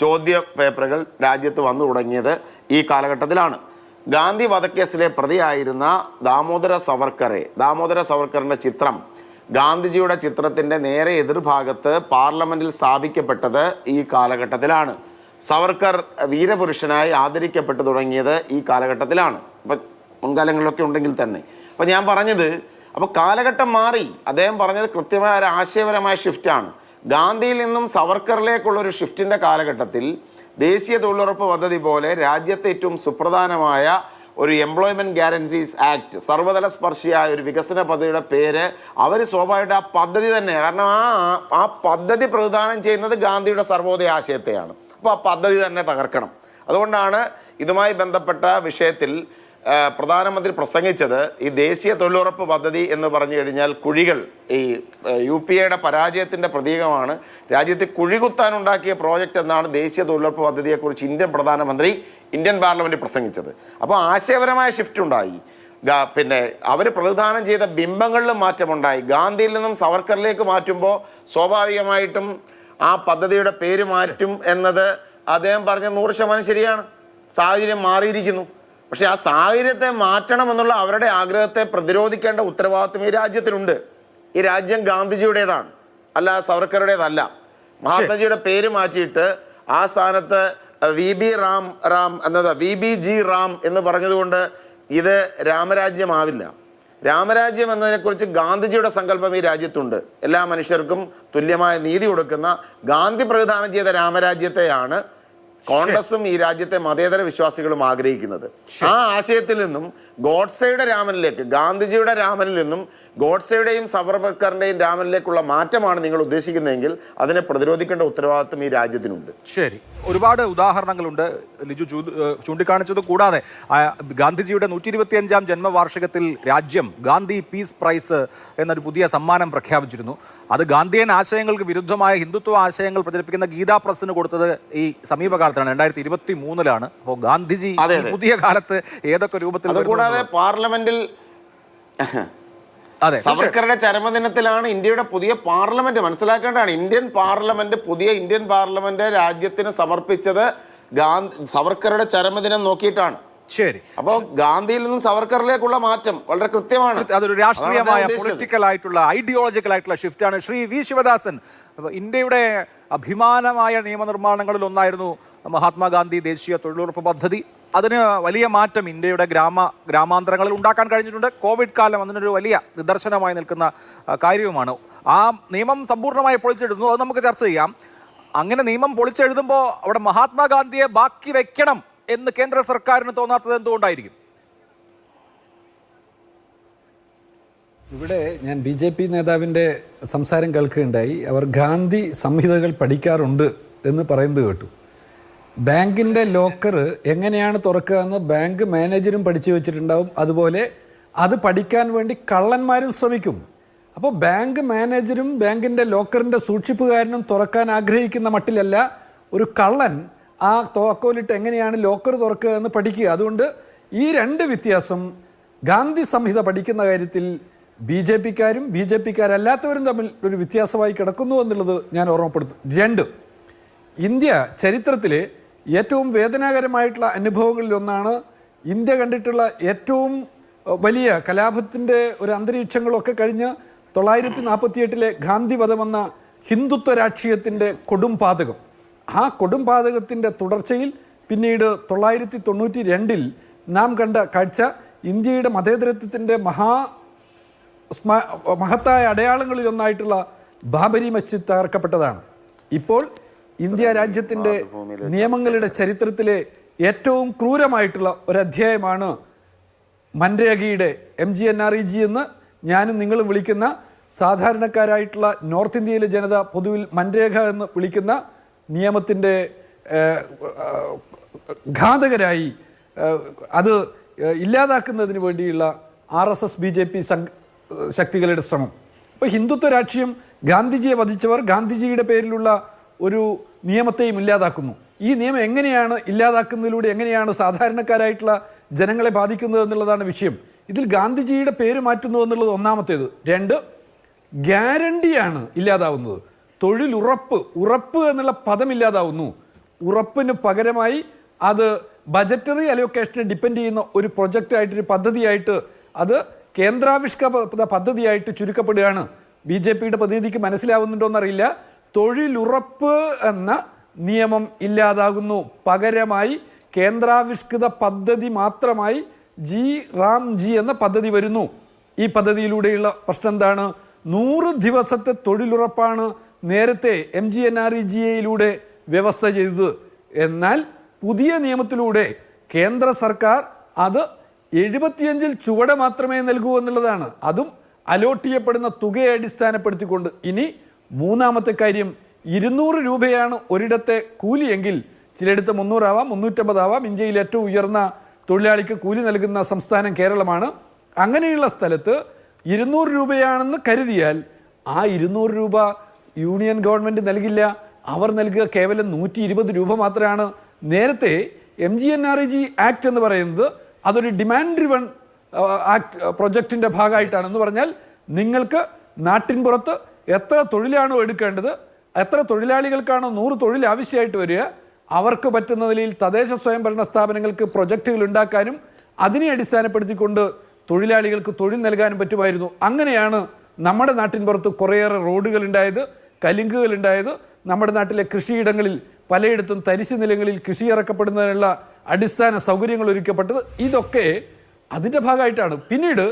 ചോദ്യ പേപ്പറുകൾ രാജ്യത്ത് വന്നു തുടങ്ങിയത് ഈ കാലഘട്ടത്തിലാണ്. ഗാന്ധി വധക്കേസിലെ പ്രതിയായിരുന്ന ദാമോദര സവർക്കറിൻ്റെ ചിത്രം ഗാന്ധിജിയുടെ ചിത്രത്തിൻ്റെ നേരെ എതിർഭാഗത്ത് പാർലമെൻറ്റിൽ സ്ഥാപിക്കപ്പെട്ടത് ഈ കാലഘട്ടത്തിലാണ്. സവർക്കർ വീരപുരുഷനായി ആദരിക്കപ്പെട്ടു തുടങ്ങിയത് ഈ കാലഘട്ടത്തിലാണ്. അപ്പം മുൻകാലങ്ങളിലൊക്കെ ഉണ്ടെങ്കിൽ തന്നെ. അപ്പം ഞാൻ പറഞ്ഞത്, അപ്പോൾ കാലഘട്ടം മാറി. അദ്ദേഹം പറഞ്ഞത് കൃത്യമായ ഒരു ആശയപരമായ ഷിഫ്റ്റാണ്. ഗാന്ധിയിൽ നിന്നും സവർക്കറിലേക്കുള്ളൊരു ഷിഫ്റ്റിൻ്റെ കാലഘട്ടത്തിൽ ദേശീയ തൊഴിലുറപ്പ് പദ്ധതി പോലെ രാജ്യത്തെ ഏറ്റവും സുപ്രധാനമായ ഒരു എംപ്ലോയ്മെൻറ്റ് ഗ്യാരൻറ്റീസ് ആക്ട്, സർവ്വതല സ്പർശിയായ ഒരു വികസന പദ്ധതിയുടെ പേര് അവർ സ്വാഭാവികമായിട്ട് ആ പദ്ധതി തന്നെ, കാരണം ആ പദ്ധതി പ്രതിദാനം ചെയ്യുന്നത് ഗാന്ധിയുടെ സർവോദയ ആശയത്തെയാണ്. അപ്പോൾ ആ പദ്ധതി തന്നെ തകർക്കണം. അതുകൊണ്ടാണ് ഇതുമായി ബന്ധപ്പെട്ട വിഷയത്തിൽ പ്രധാനമന്ത്രി പ്രസംഗിച്ചത്. ഈ ദേശീയ തൊഴിലുറപ്പ് പദ്ധതി എന്ന് പറഞ്ഞു കഴിഞ്ഞാൽ കുഴികൾ, ഈ UPAയുടെ പരാജയത്തിൻ്റെ പ്രതീകമാണ്. രാജ്യത്ത് കുഴികുത്താനുണ്ടാക്കിയ പ്രോജക്റ്റ് എന്നാണ് ദേശീയ തൊഴിലുറപ്പ് പദ്ധതിയെക്കുറിച്ച് പ്രധാനമന്ത്രി ഇന്ത്യൻ പാർലമെൻറ്റിൽ പ്രസംഗിച്ചത്. അപ്പോൾ ആശയപരമായ ഷിഫ്റ്റ് ഉണ്ടായി. അവർ പ്രതിദാനം ചെയ്ത ബിംബങ്ങളിലും മാറ്റമുണ്ടായി. ഗാന്ധിയിൽ നിന്നും സവർക്കറിലേക്ക് മാറ്റുമ്പോൾ സ്വാഭാവികമായിട്ടും ആ പദ്ധതിയുടെ പേര് മാറ്റും എന്നത് അദ്ദേഹം പറഞ്ഞ 100% ശരിയാണ്. സാഹചര്യം മാറിയിരിക്കുന്നു. പക്ഷെ ആ സാഹചര്യത്തെ മാറ്റണമെന്നുള്ള അവരുടെ ആഗ്രഹത്തെ പ്രതിരോധിക്കേണ്ട ഉത്തരവാദിത്വം ഈ രാജ്യത്തിനുണ്ട്. ഈ രാജ്യം ഗാന്ധിജിയുടേതാണ്, അല്ല സവർക്കറുടേതല്ല. മഹാത്മജിയുടെ പേര് മാറ്റിയിട്ട് ആ സ്ഥാനത്ത് VBG റാം എന്ന് പറഞ്ഞതുകൊണ്ട് ഇത് രാമരാജ്യമാവില്ല. രാമരാജ്യം എന്നതിനെക്കുറിച്ച് ഗാന്ധിജിയുടെ സങ്കല്പം ഈ രാജ്യത്തുണ്ട്. എല്ലാ മനുഷ്യർക്കും തുല്യമായ നീതി കൊടുക്കുന്ന ഗാന്ധി പ്രതിദാനം ചെയ്ത രാമരാജ്യത്തെയാണ് കോൺഗ്രസും ഈ രാജ്യത്തെ മതേതര വിശ്വാസികളും ആഗ്രഹിക്കുന്നത്. ആ ആശയത്തിൽ നിന്നും ഗോഡ്സെയുടെ രാമനിലേക്ക്, ഗാന്ധിജിയുടെ രാമനിൽ നിന്നും ഗോഡ്സെയുടെയും സവർക്കറിന്റെയും രാമനിലേക്കുള്ള മാറ്റമാണ് നിങ്ങൾ ഉദ്ദേശിക്കുന്നതെങ്കിൽ അതിനെ പ്രതിരോധിക്കേണ്ട ഉത്തരവാദിത്വം ഈ രാജ്യത്തിനുണ്ട്. ശരി, ഒരുപാട് ഉദാഹരണങ്ങളുണ്ട് ലിജു ചൂണ്ടിക്കാണിച്ചത്. കൂടാതെ ഗാന്ധിജിയുടെ 125ാം ജന്മവാർഷികത്തിൽ രാജ്യം ഗാന്ധി പീസ് പ്രൈസ് എന്നൊരു പുതിയ സമ്മാനം പ്രഖ്യാപിച്ചിരുന്നു. അത് ഗാന്ധിയൻ ആശയങ്ങൾക്ക് വിരുദ്ധമായ ഹിന്ദുത്വ ആശയങ്ങൾ പ്രചരിപ്പിക്കുന്ന ഗീതാ പ്രസിന് കൊടുത്തത് ഈ സമീപകാലത്താണ്, 2023 അപ്പോൾ ഗാന്ധിജി പുതിയ കാലത്ത് ഏതൊക്കെ രൂപത്തിൽ, കൂടാതെ പാർലമെന്റിൽ സവർക്കറുടെ ചരമദിനത്തിലാണ് ഇന്ത്യയുടെ പുതിയ പാർലമെന്റ്, മനസ്സിലാക്കേണ്ടതാണ്. പുതിയ ഇന്ത്യൻ പാർലമെന്റ് രാജ്യത്തിന് സമർപ്പിച്ചത് സവർക്കറുടെ ചരമദിനം നോക്കിയിട്ടാണ്. ശരി, അപ്പോൾ ഗാന്ധിയിൽ നിന്നും സവർക്കറിലേക്കുള്ള മാറ്റം വളരെ കൃത്യമാണ്. അതൊരു രാഷ്ട്രീയമായ, പൊളിറ്റിക്കൽ ആയിട്ടുള്ള, ഐഡിയോളജിക്കൽ ആയിട്ടുള്ള ഷിഫ്റ്റാണ്. ശ്രീ വി ശിവദാസൻ, ഇന്ത്യയുടെ അഭിമാനമായ നിയമനിർമ്മാണങ്ങളിൽ ഒന്നായിരുന്നു മഹാത്മാഗാന്ധി ദേശീയ തൊഴിലുറപ്പ് പദ്ധതി. അതിന് വലിയ മാറ്റം ഇന്ത്യയുടെ ഗ്രാമാന്തരങ്ങളിൽ ഉണ്ടാക്കാൻ കഴിഞ്ഞിട്ടുണ്ട്. കോവിഡ് കാലം അതിനൊരു വലിയ നിദർശനമായി നിൽക്കുന്ന കാര്യവുമാണ്. ആ നിയമം സമ്പൂർണ്ണമായി പൊളിച്ചെഴുതുന്നു, അത് നമുക്ക് ചർച്ച ചെയ്യാം. അങ്ങനെ നിയമം പൊളിച്ചെഴുതുമ്പോൾ അവിടെ മഹാത്മാഗാന്ധിയെ ബാക്കി വെക്കണം എന്ന് കേന്ദ്ര സർക്കാരിന് തോന്നാത്തത് എന്തുകൊണ്ടായിരിക്കും? ഇവിടെ ഞാൻ BJP നേതാവിൻ്റെ സംസാരം കേൾക്കുകയുണ്ടായി. അവർ ഗാന്ധി സംഹിതകൾ പഠിക്കാറുണ്ട് എന്ന് പറയുന്നത് കേട്ടു. ബാങ്കിൻ്റെ ലോക്കർ എങ്ങനെയാണ് തുറക്കുക എന്ന് ബാങ്ക് മാനേജരും പഠിച്ചു വെച്ചിട്ടുണ്ടാവും. അതുപോലെ അത് പഠിക്കാൻ വേണ്ടി കള്ളന്മാരും ശ്രമിക്കും. അപ്പോൾ ബാങ്ക് മാനേജരും ബാങ്കിൻ്റെ ലോക്കറിൻ്റെ സൂക്ഷിപ്പുകാരനും തുറക്കാൻ ആഗ്രഹിക്കുന്ന മട്ടിലല്ല ഒരു കള്ളൻ ആ തോക്കോലിട്ട് എങ്ങനെയാണ് ലോക്കർ തുറക്കുക എന്ന് പഠിക്കുക. അതുകൊണ്ട് ഈ രണ്ട് വ്യത്യാസം ഗാന്ധി സംഹിത പഠിക്കുന്ന കാര്യത്തിൽ BJPക്കാരും BJPക്കാരല്ലാത്തവരും തമ്മിൽ ഒരു വ്യത്യാസമായി കിടക്കുന്നു എന്നുള്ളത് ഞാൻ ഓർമ്മപ്പെടുത്തും. 2, ഇന്ത്യ ചരിത്രത്തിലെ ഏറ്റവും വേദനാകരമായിട്ടുള്ള അനുഭവങ്ങളിലൊന്നാണ്. ഇന്ത്യ കണ്ടിട്ടുള്ള ഏറ്റവും വലിയ കലാപത്തിൻ്റെ ഒരു അന്തരീക്ഷങ്ങളൊക്കെ കഴിഞ്ഞ് 1948 ഗാന്ധി വധമെന്ന ഹിന്ദുത്വ രാഷ്ട്രീയത്തിൻ്റെ കൊടുംപാതകം. ആ കൊടുംപാതകത്തിൻ്റെ തുടർച്ചയിൽ പിന്നീട് 1992 നാം കണ്ട കാഴ്ച ഇന്ത്യയുടെ മതേതരത്വത്തിൻ്റെ മഹത്തായ അടയാളങ്ങളിലൊന്നായിട്ടുള്ള ബാബരി മസ്ജിദ് തകർക്കപ്പെട്ടതാണ്. ഇപ്പോൾ ഇന്ത്യ രാജ്യത്തിൻ്റെ നിയമങ്ങളുടെ ചരിത്രത്തിലെ ഏറ്റവും ക്രൂരമായിട്ടുള്ള ഒരധ്യായമാണ് മൻരേഗയുടെ MGNREG എന്ന് ഞാനും നിങ്ങളും വിളിക്കുന്ന, സാധാരണക്കാരായിട്ടുള്ള നോർത്ത് ഇന്ത്യയിലെ ജനത പൊതുവിൽ മൻരേഗ എന്ന് വിളിക്കുന്ന നിയമത്തിൻ്റെ ഘാതകരായി അത് ഇല്ലാതാക്കുന്നതിന് വേണ്ടിയുള്ള RSS BJP ശക്തികളുടെ ശ്രമം. ഇപ്പോൾ ഹിന്ദുത്വ രാഷ്ട്രീയം ഗാന്ധിജിയെ വധിച്ചവർ ഗാന്ധിജിയുടെ പേരിലുള്ള ഒരു നിയമത്തെയും ഇല്ലാതാക്കുന്നു. ഈ നിയമം എങ്ങനെയാണ് ഇല്ലാതാക്കുന്നതിലൂടെ എങ്ങനെയാണ് സാധാരണക്കാരായിട്ടുള്ള ജനങ്ങളെ ബാധിക്കുന്നത് എന്നുള്ളതാണ് വിഷയം. ഇതിൽ ഗാന്ധിജിയുടെ പേര് മാറ്റുന്നു എന്നുള്ളത് ഒന്നാമത്തേത്. 2, ഗ്യാരണ്ടിയാണ് ഇല്ലാതാവുന്നത്. ഉറപ്പ് എന്നുള്ള പദം ഇല്ലാതാവുന്നു. ഉറപ്പിന് പകരമായി അത് ബജറ്ററി അലോക്കേഷനെ ഡിപ്പെൻഡ് ചെയ്യുന്ന ഒരു പ്രൊജക്റ്റായിട്ടൊരു പദ്ധതിയായിട്ട് അത് കേന്ദ്രാവിഷ്കൃത പദ്ധതിയായിട്ട് ചുരുക്കപ്പെടുകയാണ്. BJPയുടെ പ്രതിനിധിക്ക് മനസ്സിലാവുന്നുണ്ടോ എന്നറിയില്ല. തൊഴിലുറപ്പ് എന്ന നിയമം ഇല്ലാതാകുന്നു. പകരമായി കേന്ദ്രാവിഷ്കൃത പദ്ധതി മാത്രമായി റാംജി എന്ന പദ്ധതി വരുന്നു. ഈ പദ്ധതിയിലൂടെയുള്ള പ്രശ്നം എന്താണ്? 100 ദിവസത്തെ തൊഴിലുറപ്പാണ് നേരത്തെ MGNREGA വ്യവസ്ഥ ചെയ്തത്. എന്നാൽ പുതിയ നിയമത്തിലൂടെ കേന്ദ്ര സർക്കാർ അത് 75 ചുവടെ മാത്രമേ നൽകൂ എന്നുള്ളതാണ്. അതും അലോട്ട് ചെയ്യപ്പെടുന്ന തുകയെ അടിസ്ഥാനപ്പെടുത്തിക്കൊണ്ട്. ഇനി മൂന്നാമത്തെ കാര്യം, 200 രൂപയാണ് ഒരിടത്തെ കൂലിയെങ്കിൽ ചിലയിടത്ത് 300 ആവാം, 350 ആവാം. ഇന്ത്യയിൽ ഏറ്റവും ഉയർന്ന തൊഴിലാളിക്ക് കൂലി നൽകുന്ന സംസ്ഥാനം കേരളമാണ്. അങ്ങനെയുള്ള സ്ഥലത്ത് 200 രൂപയാണെന്ന് കരുതിയാൽ ആ 200 രൂപ യൂണിയൻ ഗവൺമെൻറ് നൽകില്ല. അവർ നൽകുക കേവലം 120 രൂപ മാത്രമാണ്. നേരത്തെ MGNREG ആക്ട് എന്ന് പറയുന്നത് അതൊരു ഡിമാൻഡ് ഡ്രിവൺ ആക്ട് പ്രൊജക്റ്റിൻ്റെ ഭാഗമായിട്ടാണെന്ന് പറഞ്ഞാൽ നിങ്ങൾക്ക് നാട്ടിൻ പുറത്ത് എത്ര തൊഴിലാണോ എടുക്കേണ്ടത്, എത്ര തൊഴിലാളികൾക്കാണോ 100 തൊഴിൽ ആവശ്യമായിട്ട് വരിക, അവർക്ക് പറ്റുന്ന നിലയിൽ തദ്ദേശ സ്വയംഭരണ സ്ഥാപനങ്ങൾക്ക് പ്രൊജക്റ്റുകൾ ഉണ്ടാക്കാനും അതിനെ അടിസ്ഥാനപ്പെടുത്തിക്കൊണ്ട് തൊഴിലാളികൾക്ക് തൊഴിൽ നൽകാനും പറ്റുമായിരുന്നു. അങ്ങനെയാണ് നമ്മുടെ നാട്ടിൻ പുറത്ത് കുറേയേറെ റോഡുകൾ ഉണ്ടായത്, കലുങ്കുകൾ ഉണ്ടായത്. നമ്മുടെ നാട്ടിലെ കൃഷിയിടങ്ങളിൽ പലയിടത്തും തരിശു നിലങ്ങളിൽ കൃഷി ഇറക്കപ്പെടുന്നതിനുള്ള അടിസ്ഥാന സൗകര്യങ്ങൾ ഒരുക്കപ്പെട്ടത്. ഇതൊക്കെ അതിൻ്റെ ഭാഗമായിട്ടാണ്. പിന്നീട്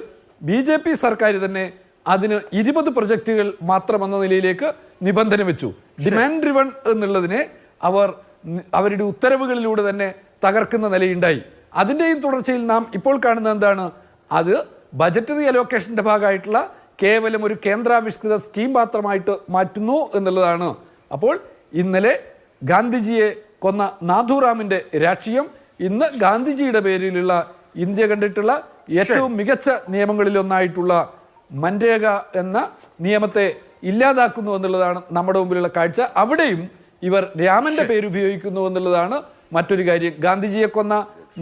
BJP സർക്കാർ തന്നെ അതിന് 20 പ്രൊജക്റ്റുകൾ മാത്രമെന്ന നിലയിലേക്ക് നിബന്ധന വെച്ചു. ഡിമാൻഡ് ഡ്രിവൺ എന്നുള്ളതിനെ അവരുടെ ഉത്തരവുകളിലൂടെ തന്നെ തകർക്കുന്ന നിലയുണ്ടായി. അതിൻ്റെയും തുടർച്ചയിൽ നാം ഇപ്പോൾ കാണുന്നത് എന്താണ്? അത് ബജറ്ററി അലോക്കേഷൻ്റെ ഭാഗമായിട്ടുള്ള കേവലം ഒരു കേന്ദ്രാവിഷ്കൃത സ്കീം മാത്രമായിട്ട് മാറ്റുന്നു എന്നുള്ളതാണ്. അപ്പോൾ ഇന്നലെ ഗാന്ധിജിയെ കൊന്ന നാഥുറാമിൻ്റെ രാഷ്ട്രീയം ഇന്ന് ഗാന്ധിജിയുടെ പേരിലുള്ള ഇന്ത്യ കണ്ടിട്ടുള്ള ഏറ്റവും മികച്ച നിയമങ്ങളിലൊന്നായിട്ടുള്ള മൻരേഗ എന്ന നിയമത്തെ ഇല്ലാതാക്കുന്നു എന്നുള്ളതാണ് നമ്മുടെ മുമ്പിലുള്ള കാഴ്ച. അവിടെയും ഇവർ രാമന്റെ പേര് ഉപയോഗിക്കുന്നു എന്നുള്ളതാണ് മറ്റൊരു കാര്യം. ഗാന്ധിജിയെ കൊന്ന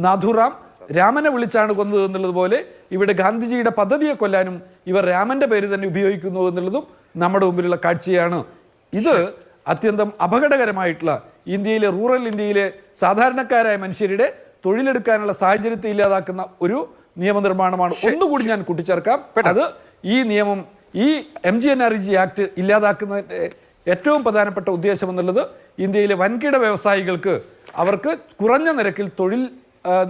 നാഥുറാം രാമനെ വിളിച്ചാണ് കൊന്നത് എന്നുള്ളതുപോലെ ഇവിടെ ഗാന്ധിജിയുടെ പദ്ധതിയെ കൊല്ലാനും ഇവർ രാമന്റെ പേര് തന്നെ ഉപയോഗിക്കുന്നു എന്നുള്ളതും നമ്മുടെ മുമ്പിലുള്ള കാഴ്ചയാണ്. ഇത് അത്യന്തം അപകടകരമായിട്ടുള്ള ഇന്ത്യയിലെ റൂറൽ ഇന്ത്യയിലെ സാധാരണക്കാരായ മനുഷ്യരുടെ തൊഴിലെടുക്കാനുള്ള സാഹചര്യത്തെ ഇല്ലാതാക്കുന്ന ഒരു നിയമനിർമ്മാണമാണ്. ഒന്നുകൂടി ഞാൻ കൂട്ടിച്ചേർക്കാം. അത് ഈ നിയമം, ഈ MGNREG ആക്ട് ഇല്ലാതാക്കുന്നതിൻ്റെ ഏറ്റവും പ്രധാനപ്പെട്ട ഉദ്ദേശം എന്നുള്ളത് ഇന്ത്യയിലെ വൻകിട വ്യവസായികൾക്ക് അവർക്ക് കുറഞ്ഞ നിരക്കിൽ തൊഴിൽ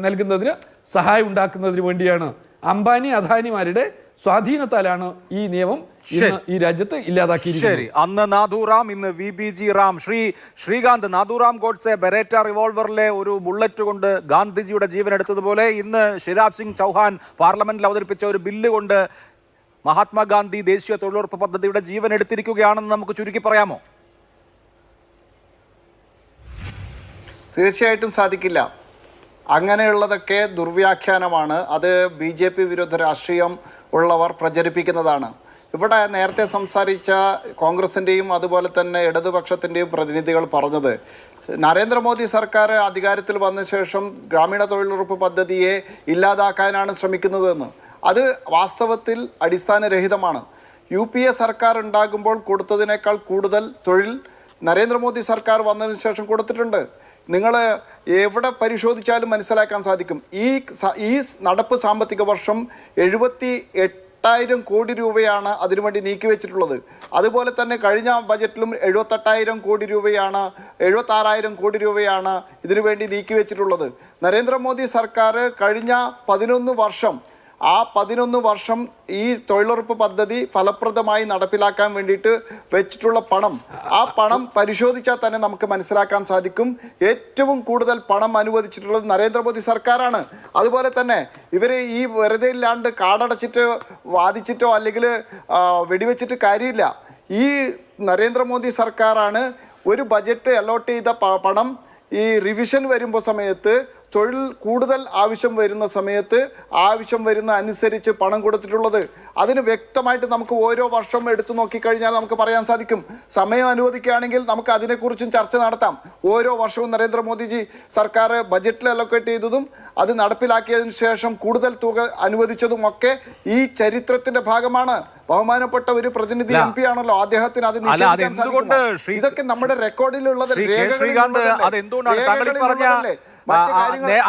നൽകുന്നതിന് സഹായം ഉണ്ടാക്കുന്നതിന് വേണ്ടിയാണ്. അംബാനി അദാനിമാരുടെ സ്വാധീനത്താലാണ് ഈ നിയമം ഇന്ന് ഈ രാജ്യത്ത് ഇല്ലാതാക്കിയിരിക്കുന്നത്. ശരി, അന്ന് നാഥുറാം, ഇന്ന് VBG റാം. ശ്രീകാന്ത്, നാഥുറാം ഗോഡ്സെ ബെരേറ്റ റിവോൾവറിലെ ഒരു ബുള്ളറ്റ് കൊണ്ട് ഗാന്ധിജിയുടെ ജീവൻ എടുത്തതുപോലെ ഇന്ന് ശിവരാജ് സിംഗ് ചൗഹാൻ പാർലമെന്റിൽ അവതരിപ്പിച്ച ഒരു ബില്ല് കൊണ്ട് മഹാത്മാഗാന്ധി ദേശീയ തൊഴിലുറപ്പ് പദ്ധതിയുടെ ജീവൻ എടുത്തിരിക്കുകയാണെന്ന് നമുക്ക് ചുരുക്കി പറയാമോ? തീർച്ചയായിട്ടും സാധിക്കില്ല. അങ്ങനെയുള്ളതൊക്കെ ദുർവ്യാഖ്യാനമാണ്. അത് BJP വിരുദ്ധ രാഷ്ട്രീയം ഉള്ളവർ പ്രചരിപ്പിക്കുന്നതാണ്. ഇവിടെ നേരത്തെ സംസാരിച്ച കോൺഗ്രസിൻ്റെയും അതുപോലെ തന്നെ ഇടതുപക്ഷത്തിൻ്റെയും പ്രതിനിധികൾ പറഞ്ഞത് നരേന്ദ്രമോദി സർക്കാർ അധികാരത്തിൽ വന്ന ശേഷം ഗ്രാമീണ തൊഴിലുറപ്പ് പദ്ധതിയെ ഇല്ലാതാക്കാനാണ് ശ്രമിക്കുന്നതെന്ന്. അത് വാസ്തവത്തിൽ അടിസ്ഥാനരഹിതമാണ്. UPA സർക്കാർ ഉണ്ടാകുമ്പോൾ കൊടുത്തതിനേക്കാൾ കൂടുതൽ തൊഴിൽ നരേന്ദ്രമോദി സർക്കാർ വന്നതിന് ശേഷം കൊടുത്തിട്ടുണ്ട്. നിങ്ങൾ എവിടെ പരിശോധിച്ചാലും മനസ്സിലാക്കാൻ സാധിക്കും. ഈ നടപ്പ് സാമ്പത്തിക വർഷം 78,000 കോടി രൂപയാണ് അതിനുവേണ്ടി നീക്കിവെച്ചിട്ടുള്ളത്. അതുപോലെ തന്നെ കഴിഞ്ഞ ബജറ്റിലും 78,000 കോടി രൂപയാണ് 76,000 കോടി രൂപയാണ് ഇതിനുവേണ്ടി നീക്കിവെച്ചിട്ടുള്ളത്. നരേന്ദ്രമോദി സർക്കാർ കഴിഞ്ഞ 11 വർഷം ആ 11 വർഷം ഈ തൊഴിലുറപ്പ് പദ്ധതി ഫലപ്രദമായി നടപ്പിലാക്കാൻ വേണ്ടിയിട്ട് വെച്ചിട്ടുള്ള ആ പണം പരിശോധിച്ചാൽ തന്നെ നമുക്ക് മനസ്സിലാക്കാൻ സാധിക്കും. ഏറ്റവും കൂടുതൽ പണം അനുവദിച്ചിട്ടുള്ളത് നരേന്ദ്രമോദി സർക്കാരാണ്. അതുപോലെ തന്നെ ഇവർ ഈ വെറുതെ ഇല്ലാണ്ട് കാടടച്ചിട്ട് വാദിച്ചിട്ടോ അല്ലെങ്കിൽ വെടിവെച്ചിട്ട് കാര്യമില്ല. ഈ നരേന്ദ്രമോദി സർക്കാരാണ് ഒരു ബജറ്റ് അലോട്ട് ചെയ്ത പണം ഈ റിവിഷൻ വരുമ്പോൾ സമയത്ത് തൊഴിൽ കൂടുതൽ ആവശ്യം വരുന്ന സമയത്ത് ആവശ്യം വരുന്ന അനുസരിച്ച് പണം കൊടുത്തിട്ടുള്ളത്. അതിന് വ്യക്തമായിട്ട് നമുക്ക് ഓരോ വർഷം എടുത്തു നോക്കിക്കഴിഞ്ഞാൽ നമുക്ക് പറയാൻ സാധിക്കും. സമയം അനുവദിക്കുകയാണെങ്കിൽ നമുക്ക് അതിനെക്കുറിച്ചും ചർച്ച നടത്താം. ഓരോ വർഷവും നരേന്ദ്രമോദിജി സർക്കാർ ബജറ്റിൽ അലോക്കേറ്റ് ചെയ്തതും അത് നടപ്പിലാക്കിയതിനു ശേഷം കൂടുതൽ തുക അനുവദിച്ചതും ഒക്കെ ഈ ചരിത്രത്തിന്റെ ഭാഗമാണ്. ബഹുമാനപ്പെട്ട ഒരു പ്രതിനിധി MP ആണല്ലോ, അദ്ദേഹത്തിന് അത് നിഷേധിക്കാൻ സാധിക്കും. ഇതൊക്കെ നമ്മുടെ റെക്കോർഡിലുള്ളത്,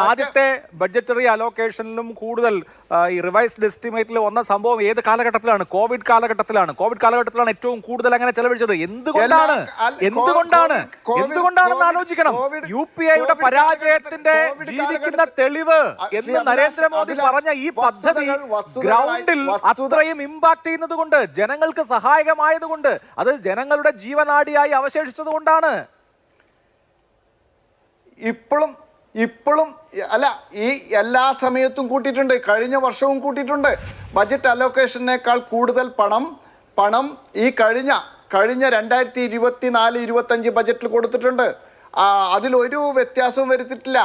ആദ്യത്തെ ബഡ്ജറ്ററി അലോക്കേഷനിലും കൂടുതൽ ഈ റിവൈസ്ഡ് എസ്റ്റിമേറ്റിൽ വന്ന സംഭവം ഏത് കാലഘട്ടത്തിലാണ്? കോവിഡ് കാലഘട്ടത്തിലാണ് ഏറ്റവും കൂടുതൽ അങ്ങനെ ചെലവഴിച്ചത്. എന്തുകൊണ്ടാണെന്ന് ആലോചിക്കണം. UPIയുടെ പരാജയത്തിന്റെ ജീവിക്കുന്ന തെളിവ് എന്ന് നരേന്ദ്രമോദി പറഞ്ഞ ഈ പദ്ധതി ഗ്രൗണ്ടിൽ അത്രയും ഇമ്പാക്ട് ചെയ്യുന്നത് കൊണ്ട്, ജനങ്ങൾക്ക് സഹായകമായതുകൊണ്ട്, അത് ജനങ്ങളുടെ ജീവനാഡിയായി അവശേഷിച്ചത് കൊണ്ടാണ്. ഇപ്പോഴും അല്ല, ഈ എല്ലാ സമയത്തും കൂട്ടിയിട്ടുണ്ട്, കഴിഞ്ഞ വർഷവും കൂട്ടിയിട്ടുണ്ട്. ബജറ്റ് അലോക്കേഷനേക്കാൾ കൂടുതൽ പണം ഈ കഴിഞ്ഞ 2024-25 ബജറ്റിൽ കൊടുത്തിട്ടുണ്ട്. അതിലൊരു വ്യത്യാസവും വരുത്തിയിട്ടില്ല.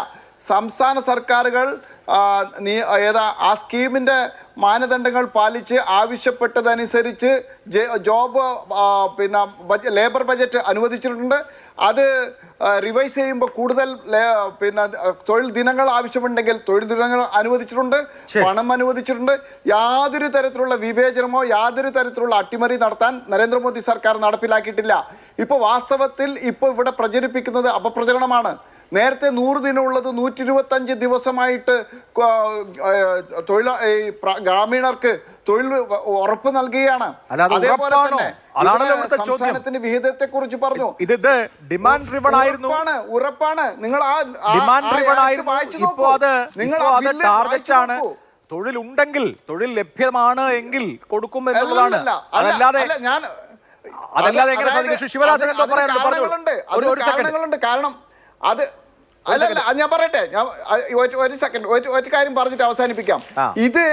സംസ്ഥാന സർക്കാരുകൾ ആ സ്കീമിൻ്റെ മാനദണ്ഡങ്ങൾ പാലിച്ച് ആവശ്യപ്പെട്ടതനുസരിച്ച് ജോബ് ലേബർ ബജറ്റ് അനുവദിച്ചിട്ടുണ്ട്. അത് റിവൈസ് ചെയ്യുമ്പോൾ കൂടുതൽ തൊഴിൽ ദിനങ്ങൾ ആവശ്യമുണ്ടെങ്കിൽ തൊഴിൽ ദിനങ്ങൾ അനുവദിച്ചിട്ടുണ്ട്, പണം അനുവദിച്ചിട്ടുണ്ട്. യാതൊരു തരത്തിലുള്ള വിവേചനമോ യാതൊരു തരത്തിലുള്ള അട്ടിമറി നടത്താൻ നരേന്ദ്രമോദി സർക്കാർ നടപ്പിലാക്കിയിട്ടില്ല. ഇപ്പോൾ വാസ്തവത്തിൽ ഇവിടെ പ്രചരിപ്പിക്കുന്നത് അപപ്രചരണമാണ്. നേരത്തെ 100 ദിനമുള്ളത് 125 ദിവസമായിട്ട് ഗ്രാമീണർക്ക് തൊഴിൽ ഉറപ്പ് നൽകുകയാണ്. അതേപോലെ തന്നെ സംസ്ഥാനത്തിന്റെ വിഹിതത്തെ കുറിച്ച് പറഞ്ഞു. ഉറപ്പാണ്. നിങ്ങൾ തൊഴിലുണ്ടെങ്കിൽ, തൊഴിൽ ലഭ്യമാണ് എങ്കിൽ കൊടുക്കും എന്നുള്ളതാണ്. കാരണങ്ങളുണ്ട്. കാരണം അത് അല്ലല്ല, ഞാൻ പറയട്ടെ, ഞാൻ ഒരു സെക്കൻഡ് ഒരു കാര്യം പറഞ്ഞിട്ട് അവസാനിപ്പിക്കാം. ഇത്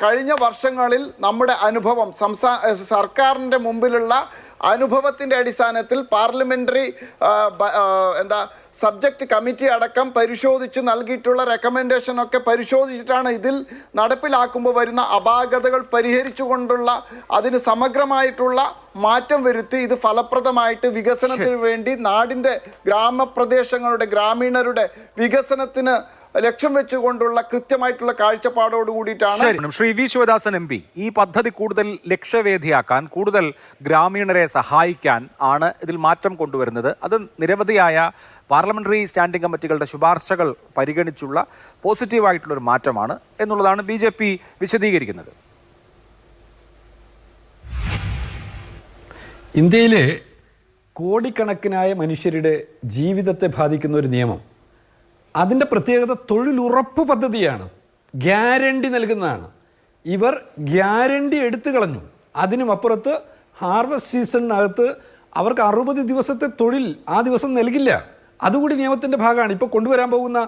കഴിഞ്ഞ വർഷങ്ങളിൽ നമ്മുടെ അനുഭവം, സർക്കാരിൻ്റെ മുമ്പിലുള്ള അനുഭവത്തിൻ്റെ അടിസ്ഥാനത്തിൽ പാർലമെന്ററി സബ്ജക്റ്റ് കമ്മിറ്റി അടക്കം പരിശോധിച്ച് നൽകിയിട്ടുള്ള റെക്കമെൻഡേഷനൊക്കെ പരിശോധിച്ചിട്ടാണ് ഇതിൽ നടപ്പിലാക്കുമ്പോൾ വരുന്ന അപാകതകൾ പരിഹരിച്ചുകൊണ്ടുള്ള അതിന് സമഗ്രമായിട്ടുള്ള മാറ്റം വരുത്തി ഇത് ഫലപ്രദമായിട്ട് വികസനത്തിന് വേണ്ടി നാടിൻ്റെ ഗ്രാമപ്രദേശങ്ങളുടെ ഗ്രാമീണരുടെ വികസനത്തിന് ലക്ഷ്യം വെച്ചുകൊണ്ടുള്ള കൃത്യമായിട്ടുള്ള കാഴ്ചപ്പാടോട് കൂടിയിട്ടാണ്. ശ്രീ വി ശിവദാസൻ MP ഈ പദ്ധതി കൂടുതൽ ലക്ഷ്യവേദിയാക്കാൻ, കൂടുതൽ ഗ്രാമീണരെ സഹായിക്കാൻ ആണ് ഇതിൽ മാറ്റം കൊണ്ടുവരുന്നത്. അത് നിരവധിയായ പാർലമെന്ററി സ്റ്റാൻഡിംഗ് കമ്മിറ്റികളുടെ ശുപാർശകൾ പരിഗണിച്ചുള്ള പോസിറ്റീവായിട്ടുള്ളൊരു മാറ്റമാണ് എന്നുള്ളതാണ് BJP വിശദീകരിക്കുന്നത്. ഇന്ത്യയിലെ കോടിക്കണക്കിനായ മനുഷ്യരുടെ ജീവിതത്തെ ബാധിക്കുന്ന ഒരു നിയമം, അതിൻ്റെ പ്രത്യേകത തൊഴിലുറപ്പ് പദ്ധതിയാണ്, ഗ്യാരണ്ടി നൽകുന്നതാണ്. ഇവർ ഗ്യാരണ്ടി എടുത്തു കളഞ്ഞു. അതിനുമപ്പുറത്ത് ഹാർവസ്റ്റ് സീസണിനകത്ത് അവർക്ക് 60 ദിവസത്തെ തൊഴിൽ ആ ദിവസം നൽകില്ല. അതുകൂടി നിയമത്തിൻ്റെ ഭാഗമാണ്, ഇപ്പോൾ കൊണ്ടുവരാൻ പോകുന്ന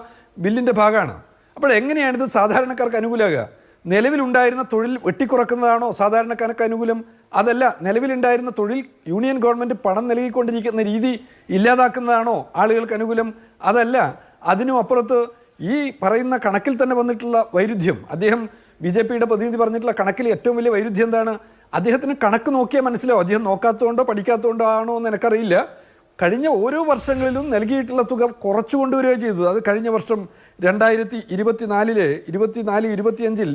ബില്ലിൻ്റെ ഭാഗമാണ്. അപ്പോൾ എങ്ങനെയാണിത് സാധാരണക്കാർക്ക് അനുകൂലമാകുക? നിലവിലുണ്ടായിരുന്ന തൊഴിൽ വെട്ടിക്കുറക്കുന്നതാണോ സാധാരണക്കാർക്ക് അനുകൂലം? അതല്ല, നിലവിലുണ്ടായിരുന്ന തൊഴിൽ യൂണിയൻ ഗവൺമെൻറ് പണം നൽകിക്കൊണ്ടിരിക്കുന്ന രീതി ഇല്ലാതാക്കുന്നതാണോ ആളുകൾക്ക് അനുകൂലം? അതല്ല, അതിനും അപ്പുറത്ത് ഈ പറയുന്ന കണക്കിൽ തന്നെ വന്നിട്ടുള്ള വൈരുദ്ധ്യം, അദ്ദേഹം BJPയുടെ പ്രതിനിധി പറഞ്ഞിട്ടുള്ള കണക്കിൽ ഏറ്റവും വലിയ വൈരുദ്ധ്യം എന്താണ്? അദ്ദേഹത്തിന് കണക്ക് നോക്കിയാൽ മനസ്സിലാവും. അദ്ദേഹം നോക്കാത്തതുകൊണ്ടോ പഠിക്കാത്തതുകൊണ്ടോ ആണോ എന്ന് എനിക്കറിയില്ല. കഴിഞ്ഞ ഓരോ വർഷങ്ങളിലും നൽകിയിട്ടുള്ള തുക കുറച്ചു കൊണ്ടുവരികയാണ് ചെയ്തത്. അത് കഴിഞ്ഞ വർഷം 2024-25 85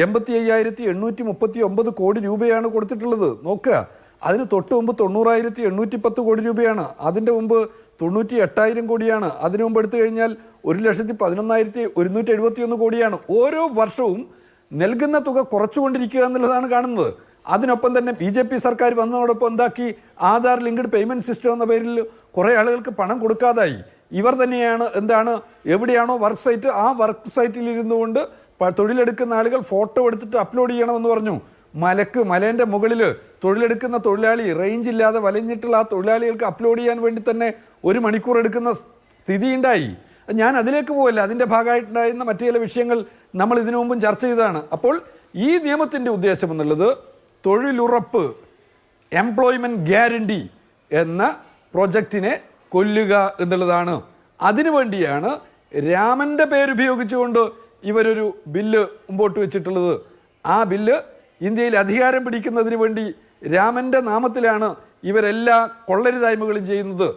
85,839 കോടി രൂപയാണ് കൊടുത്തിട്ടുള്ളത്. നോക്കുക, അതിന് തൊട്ട് മുമ്പ് 90,810 കോടി രൂപയാണ്. അതിൻ്റെ മുമ്പ് 98,000 കോടിയാണ്. അതിനു മുമ്പ് എടുത്തു കഴിഞ്ഞാൽ 1,11,171 കോടിയാണ്. ഓരോ വർഷവും നൽകുന്ന തുക കുറച്ചുകൊണ്ടിരിക്കുക എന്നുള്ളതാണ് കാണുന്നത്. അതിനൊപ്പം തന്നെ BJP സർക്കാർ വന്നതോടൊപ്പം എന്താക്കി, ആധാർ ലിങ്ക്ഡ് പേയ്മെൻറ്റ് സിസ്റ്റം എന്ന പേരിൽ കുറേ ആളുകൾക്ക് പണം കൊടുക്കാതായി. ഇവർ തന്നെയാണ് എവിടെയാണോ വർക്ക് സൈറ്റ്, ആ വർക്ക് സൈറ്റിൽ ഇരുന്നു കൊണ്ട് തൊഴിലെടുക്കുന്ന ആളുകൾ ഫോട്ടോ എടുത്തിട്ട് അപ്ലോഡ് ചെയ്യണമെന്ന് പറഞ്ഞു. മലേൻ്റെ മുകളിൽ തൊഴിലെടുക്കുന്ന തൊഴിലാളി റേഞ്ച് ഇല്ലാതെ വലഞ്ഞിട്ടുള്ള ആ തൊഴിലാളികൾക്ക് അപ്ലോഡ് ചെയ്യാൻ വേണ്ടി തന്നെ 1 മണിക്കൂർ എടുക്കുന്ന സ്ഥിതിയുണ്ടായി. ഞാൻ അതിലേക്ക് പോകല്ല. അതിൻ്റെ ഭാഗമായിട്ടുണ്ടായിരുന്ന മറ്റു ചില വിഷയങ്ങൾ നമ്മൾ ഇതിനു മുമ്പും ചർച്ച ചെയ്തതാണ്. അപ്പോൾ ഈ നിയമത്തിൻ്റെ ഉദ്ദേശം എന്നുള്ളത് തൊഴിലുറപ്പ്, എംപ്ലോയ്മെൻറ്റ് ഗ്യാരണ്ടി എന്ന പ്രൊജക്റ്റിനെ കൊല്ലുക എന്നുള്ളതാണ്. അതിനുവേണ്ടിയാണ് രാമൻ്റെ പേരുപയോഗിച്ചുകൊണ്ട് ഇവരൊരു ബില്ല് മുമ്പോട്ട് വെച്ചിട്ടുള്ളത്. ആ ബില്ല് ഇന്ത്യയിൽ അധികാരം പിടിക്കുന്നതിന് വേണ്ടി രാമൻ്റെ നാമത്തിലാണ് ഇവരെല്ലാ കൊള്ളരുതായ്മകളും ചെയ്യുന്നത്.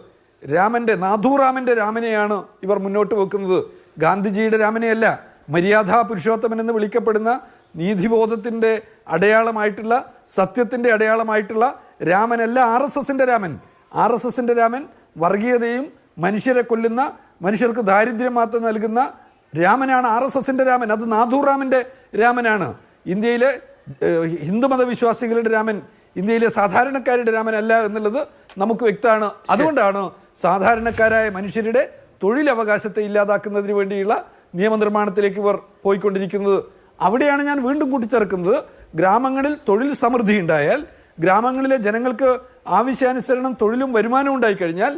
നാഥൂറാമൻ്റെ രാമനെയാണ് ഇവർ മുന്നോട്ട് വെക്കുന്നത്, ഗാന്ധിജിയുടെ രാമനെയല്ല. മര്യാദാ പുരുഷോത്തമൻ എന്ന് വിളിക്കപ്പെടുന്ന നീതിബോധത്തിൻ്റെ അടയാളമായിട്ടുള്ള, സത്യത്തിൻ്റെ അടയാളമായിട്ടുള്ള രാമനല്ല RSSൻ്റെ രാമൻ. RSSൻ്റെ രാമൻ വർഗീയതയും മനുഷ്യരെ കൊല്ലുന്ന, മനുഷ്യർക്ക് ദാരിദ്ര്യം മാത്രം നൽകുന്ന രാമനാണ് RSSൻ്റെ രാമൻ. അത് നാഥൂറാമൻ്റെ രാമനാണ്. ഇന്ത്യയിലെ ഹിന്ദുമത വിശ്വാസികളുടെ രാമൻ ഇന്ത്യയിലെ സാധാരണക്കാരുടെ രാമനല്ല എന്നുള്ളത് നമുക്ക് വ്യക്തമാണ്. അതുകൊണ്ടാണ് സാധാരണക്കാരായ മനുഷ്യരുടെ തൊഴിലവകാശത്തെ ഇല്ലാതാക്കുന്നതിന് വേണ്ടിയുള്ള നിയമനിർമ്മാണത്തിലേക്ക് ഇവർ പോയിക്കൊണ്ടിരിക്കുന്നത്. അവിടെയാണ് ഞാൻ വീണ്ടും കൂട്ടിച്ചേർക്കുന്നത്, ഗ്രാമങ്ങളിൽ തൊഴിൽ സമൃദ്ധി ഉണ്ടായാൽ, ഗ്രാമങ്ങളിലെ ജനങ്ങൾക്ക് ആവശ്യാനുസരണം തൊഴിലും വരുമാനവും ഉണ്ടായിക്കഴിഞ്ഞാൽ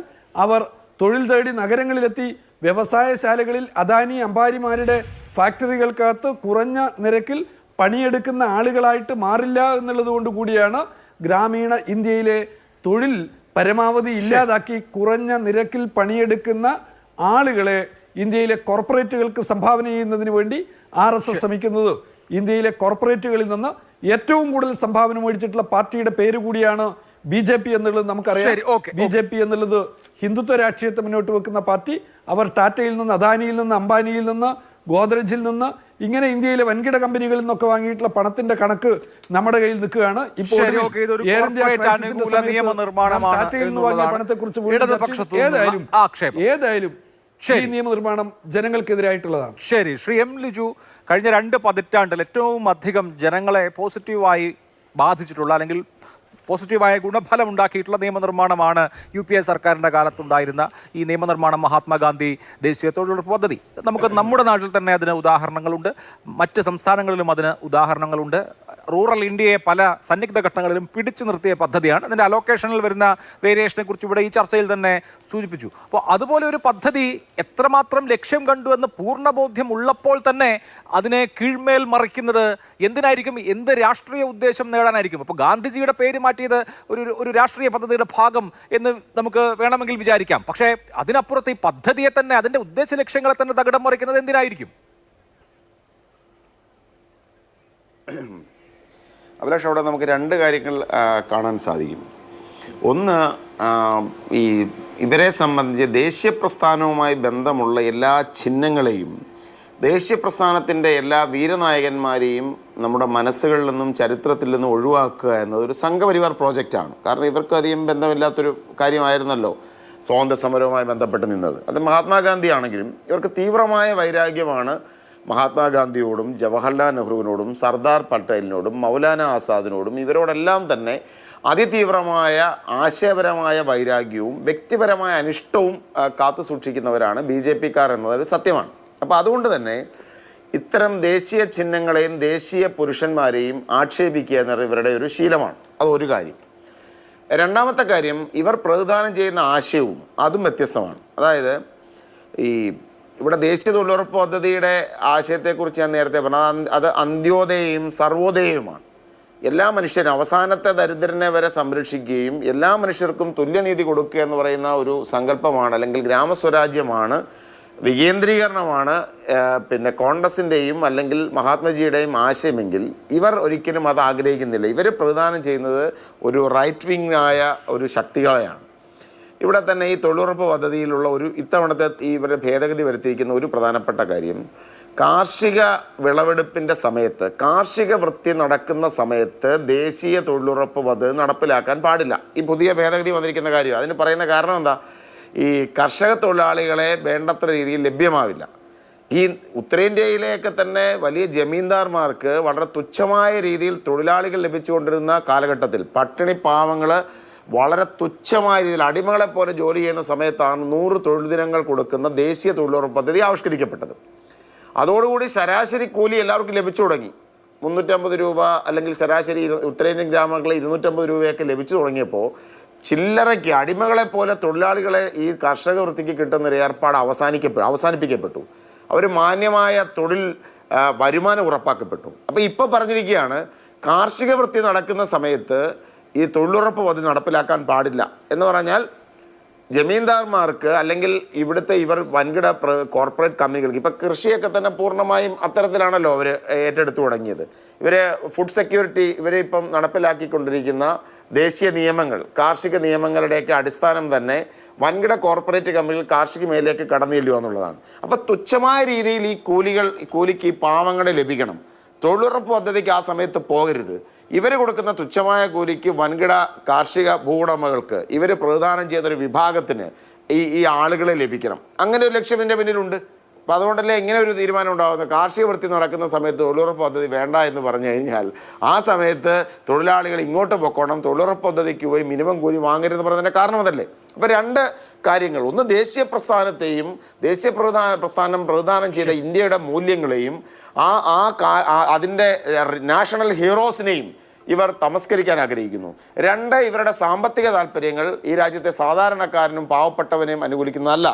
അവർ തൊഴിൽ തേടി നഗരങ്ങളിലെത്തി വ്യവസായശാലകളിൽ അദാനി അംബാനിമാരുടെ ഫാക്ടറികൾക്കകത്ത് കുറഞ്ഞ നിരക്കിൽ പണിയെടുക്കുന്ന ആളുകളായിട്ട് മാറില്ല എന്നുള്ളത് കൊണ്ട് കൂടിയാണ് ഗ്രാമീണ ഇന്ത്യയിലെ തൊഴിൽ പരമാവധി ഇല്ലാതാക്കി കുറഞ്ഞ നിരക്കിൽ പണിയെടുക്കുന്ന ആളുകളെ ഇന്ത്യയിലെ കോർപ്പറേറ്റുകൾക്ക് സംഭാവന ചെയ്യുന്നതിന് വേണ്ടി RSS ശ്രമിക്കുന്നത്. ഇന്ത്യയിലെ കോർപ്പറേറ്റുകളിൽ നിന്ന് ഏറ്റവും കൂടുതൽ സംഭാവന മേടിച്ചിട്ടുള്ള പാർട്ടിയുടെ പേര് കൂടിയാണ് BJP എന്നുള്ളത് നമുക്കറിയാം. BJP എന്നുള്ളത് ഹിന്ദുത്വ രാഷ്ട്രീയത്തെ മുന്നോട്ട് വെക്കുന്ന പാർട്ടി. അവർ ടാറ്റയിൽ നിന്ന്, അദാനിയിൽ നിന്ന്, അംബാനിയിൽ നിന്ന്, ഗോദ്രജിൽ നിന്ന്, ഇങ്ങനെ ഇന്ത്യയിലെ വൻകിട കമ്പനികളിൽ നിന്നൊക്കെ വാങ്ങിയിട്ടുള്ള പണത്തിന്റെ കണക്ക് നമ്മുടെ കയ്യിൽ നിൽക്കുകയാണ്. ഇപ്പോൾ ടാറ്റയിൽ നിന്ന് വാങ്ങിയ പണത്തെ കുറിച്ച് ഏതായാലും ഈ നിയമനിർമ്മാണം ജനങ്ങൾക്കെതിരായിട്ടുള്ളതാണ്. ശരി, ശ്രീ M. ലിജു, കഴിഞ്ഞ 2 പതിറ്റാണ്ടിൽ ഏറ്റവും അധികം ജനങ്ങളെ പോസിറ്റീവായി ബാധിച്ചിട്ടുള്ള, അല്ലെങ്കിൽ പോസിറ്റീവായ ഗുണഫലം ഉണ്ടാക്കിയിട്ടുള്ള നിയമനിർമ്മാണമാണ് UPA സർക്കാരിൻ്റെ കാലത്തുണ്ടായിരുന്ന ഈ നിയമനിർമ്മാണം, മഹാത്മാഗാന്ധി ദേശീയ തൊഴിലുറപ്പ് പദ്ധതി. നമുക്ക് നമ്മുടെ നാട്ടിൽ തന്നെ അതിന് ഉദാഹരണങ്ങളുണ്ട്, മറ്റ് സംസ്ഥാനങ്ങളിലും അതിന് ഉദാഹരണങ്ങളുണ്ട്. റൂറൽ ഇന്ത്യയെ പല സന്നിഗ്ധ ഘട്ടങ്ങളിലും പിടിച്ചു നിർത്തിയ പദ്ധതിയാണ്. അതിൻ്റെ അലോക്കേഷനിൽ വരുന്ന വേരിയേഷനെ കുറിച്ച് ഇവിടെ ഈ ചർച്ചയിൽ തന്നെ സൂചിപ്പിച്ചു. അപ്പോൾ അതുപോലെ ഒരു പദ്ധതി എത്രമാത്രം ലക്ഷ്യം കണ്ടു എന്ന് പൂർണ്ണബോധ്യം ഉള്ളപ്പോൾ തന്നെ അതിനെ കീഴ്മേൽ മറിക്കുന്നത് എന്തിനായിരിക്കും? എന്ത് രാഷ്ട്രീയ ഉദ്ദേശം നേടാനായിരിക്കും? അപ്പോൾ ഗാന്ധിജിയുടെ പേര് മാറ്റിയത് ഒരു രാഷ്ട്രീയ പദ്ധതിയുടെ ഭാഗം എന്ന് നമുക്ക് വേണമെങ്കിൽ വിചാരിക്കാം. പക്ഷേ അതിനപ്പുറത്ത് ഈ പദ്ധതിയെ തന്നെ, അതിൻ്റെ ഉദ്ദേശ ലക്ഷ്യങ്ങളെ തന്നെ തകിടം മറിക്കുന്നത് എന്തിനായിരിക്കും? അഭിലാഷ്, അവിടെ നമുക്ക് 2 കാര്യങ്ങൾ കാണാൻ സാധിക്കും. ഒന്ന്, ഇവരെ സംബന്ധിച്ച് ദേശീയ പ്രസ്ഥാനവുമായി ബന്ധമുള്ള എല്ലാ ചിഹ്നങ്ങളെയും, ദേശീയ പ്രസ്ഥാനത്തിൻ്റെ എല്ലാ വീരനായകന്മാരെയും നമ്മുടെ മനസ്സുകളിൽ നിന്നും ചരിത്രത്തിൽ നിന്നും ഒഴിവാക്കുക എന്നത് ഒരു സംഘപരിവാർ പ്രോജക്റ്റാണ്. കാരണം ഇവർക്ക് അധികം ബന്ധമില്ലാത്തൊരു കാര്യമായിരുന്നല്ലോ സ്വാതന്ത്ര്യ സമരവുമായി ബന്ധപ്പെട്ട് നിന്നത്. അത് മഹാത്മാഗാന്ധി ആണെങ്കിലും ഇവർക്ക് തീവ്രമായ വൈരാഗ്യമാണ് മഹാത്മാഗാന്ധിയോടും ജവഹർലാൽ നെഹ്റുവിനോടും സർദാർ പട്ടേലിനോടും മൗലാന ആസാദിനോടും. ഇവരോടെല്ലാം തന്നെ അതിതീവ്രമായ ആശയപരമായ വൈരാഗ്യവും വ്യക്തിപരമായ അനിഷ്ടവും കാത്തു സൂക്ഷിക്കുന്നവരാണ് BJPക്കാർ എന്നതൊരു സത്യമാണ്. അപ്പോൾ അതുകൊണ്ട് തന്നെ ഇത്തരം ദേശീയ ചിഹ്നങ്ങളെയും ദേശീയ പുരുഷന്മാരെയും ആക്ഷേപിക്കുക എന്നത് ഇവരുടെ ഒരു ശീലമാണ്. അതൊരു കാര്യം. രണ്ടാമത്തെ കാര്യം, ഇവർ പ്രതിദാനം ചെയ്യുന്ന ആശയവും അതും വ്യത്യസ്തമാണ്. അതായത് ഇവിടെ ദേശീയ തൊഴിലുറപ്പ് പദ്ധതിയുടെ ആശയത്തെക്കുറിച്ച് ഞാൻ നേരത്തെ പറഞ്ഞത്, അത് അന്ത്യോദയയും സർവോദയവുമാണ്. എല്ലാ മനുഷ്യരും, അവസാനത്തെ ദരിദ്രനെ വരെ സംരക്ഷിക്കുകയും എല്ലാ മനുഷ്യർക്കും തുല്യനീതി കൊടുക്കുക എന്ന് പറയുന്ന ഒരു സങ്കല്പമാണ്, അല്ലെങ്കിൽ ഗ്രാമസ്വരാജ്യമാണ്, വികേന്ദ്രീകരണമാണ് പിന്നെ കോൺഗ്രസിൻ്റെയും അല്ലെങ്കിൽ മഹാത്മജിയുടെയും ആശയമെങ്കിൽ ഇവർ ഒരിക്കലും അത് ആഗ്രഹിക്കുന്നില്ല. ഇവർ പ്രതിദാനം ചെയ്യുന്നത് ഒരു റൈറ്റ് വിങ് ആയ ഒരു ശക്തികളെയാണ്. ഇവിടെ തന്നെ ഈ തൊഴിലുറപ്പ് പദ്ധതിയിലുള്ള ഇത്തവണത്തെ ഇവരുടെ ഭേദഗതി വരുത്തിയിരിക്കുന്ന ഒരു പ്രധാനപ്പെട്ട കാര്യം, കാർഷിക വിളവെടുപ്പിൻ്റെ സമയത്ത്, കാർഷിക വൃത്തി നടക്കുന്ന സമയത്ത് ദേശീയ തൊഴിലുറപ്പ് പദ്ധതി നടപ്പിലാക്കാൻ പാടില്ല. ഈ പുതിയ ഭേദഗതി വന്നിരിക്കുന്ന കാര്യം. അതിന് പറയുന്ന കാരണം എന്താ? ഈ കർഷക തൊഴിലാളികളെ വേണ്ടത്ര രീതിയിൽ ലഭ്യമാവില്ല. ഈ ഉത്തരേന്ത്യയിലേക്ക് തന്നെ വലിയ ജമീന്ദാർമാർക്ക് വളരെ തുച്ഛമായ രീതിയിൽ തൊഴിലാളികൾ ലഭിച്ചുകൊണ്ടിരുന്ന കാലഘട്ടത്തിൽ, പട്ടിണി പാവങ്ങൾ വളരെ തുച്ഛമായ രീതിയിൽ അടിമകളെ പോലെ ജോലി ചെയ്യുന്ന സമയത്താണ് 100 തൊഴിൽ ദിനങ്ങൾ കൊടുക്കുന്ന ദേശീയ തൊഴിലുറപ്പ് പദ്ധതി ആവിഷ്കരിക്കപ്പെട്ടത്. അതോടുകൂടി ശരാശരി കൂലി എല്ലാവർക്കും ലഭിച്ചു തുടങ്ങി. 350 രൂപ അല്ലെങ്കിൽ ശരാശരി ഉത്തരേന്ത്യൻ ഗ്രാമങ്ങളിൽ 250 രൂപയൊക്കെ ലഭിച്ചു തുടങ്ങിയപ്പോൾ ചില്ലറയ്ക്ക് അടിമകളെ പോലെ തൊഴിലാളികളെ ഈ കർഷക വൃത്തിക്ക് കിട്ടുന്നൊരു ഏർപ്പാട് അവസാനിപ്പിക്കപ്പെട്ടു. അവർ മാന്യമായ തൊഴിൽ വരുമാനം ഉറപ്പാക്കപ്പെട്ടു. അപ്പോൾ ഇപ്പോൾ പറഞ്ഞിരിക്കുകയാണ്, കാർഷിക വൃത്തി നടക്കുന്ന സമയത്ത് ഈ തൊഴിലുറപ്പ് പദ്ധതി നടപ്പിലാക്കാൻ പാടില്ല എന്ന് പറഞ്ഞാൽ ജമീന്ദാർമാർക്ക് അല്ലെങ്കിൽ ഇവിടുത്തെ വൻകിട കോർപ്പറേറ്റ് കമ്പനികൾക്ക്, ഇപ്പം കൃഷിയൊക്കെ തന്നെ പൂർണ്ണമായും അത്തരത്തിലാണല്ലോ അവർ ഏറ്റെടുത്തു തുടങ്ങിയത്. ഫുഡ് സെക്യൂരിറ്റി ഇപ്പം നടപ്പിലാക്കിക്കൊണ്ടിരിക്കുന്ന ദേശീയ നിയമങ്ങൾ, കാർഷിക നിയമങ്ങളുടെയൊക്കെ അടിസ്ഥാനം തന്നെ വൻകിട കോർപ്പറേറ്റ് കമ്പനികൾ കാർഷിക മേഖലയിലേക്ക് കടന്നു ചെല്ലുക എന്നുള്ളതാണ്. അപ്പോൾ തുച്ഛമായ രീതിയിൽ ഈ കൂലിക്ക് ഈ പാവങ്ങളെ ലഭിക്കണം. തൊഴിലുറപ്പ് പദ്ധതിക്ക് ആ സമയത്ത് പോകരുത്. ഇവർ കൊടുക്കുന്ന തുച്ഛമായ കൂലിക്ക് വൻകിട കാർഷിക ഭൂവുടമകൾക്ക്, ഇവർ പ്രദാനം ചെയ്യുന്നൊരു വിഭാഗത്തിന് ഈ ആളുകളെ ലഭിക്കണം. അങ്ങനെ ഒരു ലക്ഷ്യം ഇതിൻ്റെ പിന്നിലുണ്ട്. അപ്പോൾ അതുകൊണ്ടല്ലേ ഇങ്ങനെ ഒരു തീരുമാനം ഉണ്ടാകുന്നത്. കാർഷിക വൃത്തി നടക്കുന്ന സമയത്ത് തൊഴിലുറപ്പ് പദ്ധതി വേണ്ട എന്ന് പറഞ്ഞു കഴിഞ്ഞാൽ ആ സമയത്ത് തൊഴിലാളികൾ ഇങ്ങോട്ട് പൊക്കോണം, തൊഴിലുറപ്പ് പദ്ധതിക്ക് പോയി മിനിമം കൂലി വാങ്ങരുതെന്ന് പറയുന്നതിൻ്റെ കാരണം അതല്ലേ. അപ്പോൾ രണ്ട് കാര്യങ്ങൾ, ഒന്ന് ദേശീയ പ്രസ്ഥാനത്തെയും ദേശീയ പ്രസ്ഥാനം പ്രദാനം ചെയ്ത ഇന്ത്യയുടെ മൂല്യങ്ങളെയും അതിൻ്റെ നാഷണൽ ഹീറോസിനെയും ഇവർ തമസ്കരിക്കാൻ ആഗ്രഹിക്കുന്നു. രണ്ട്, ഇവരുടെ സാമ്പത്തിക താല്പര്യങ്ങൾ ഈ രാജ്യത്തെ സാധാരണക്കാരനും പാവപ്പെട്ടവനെയും അനുകൂലിക്കുന്നതല്ല.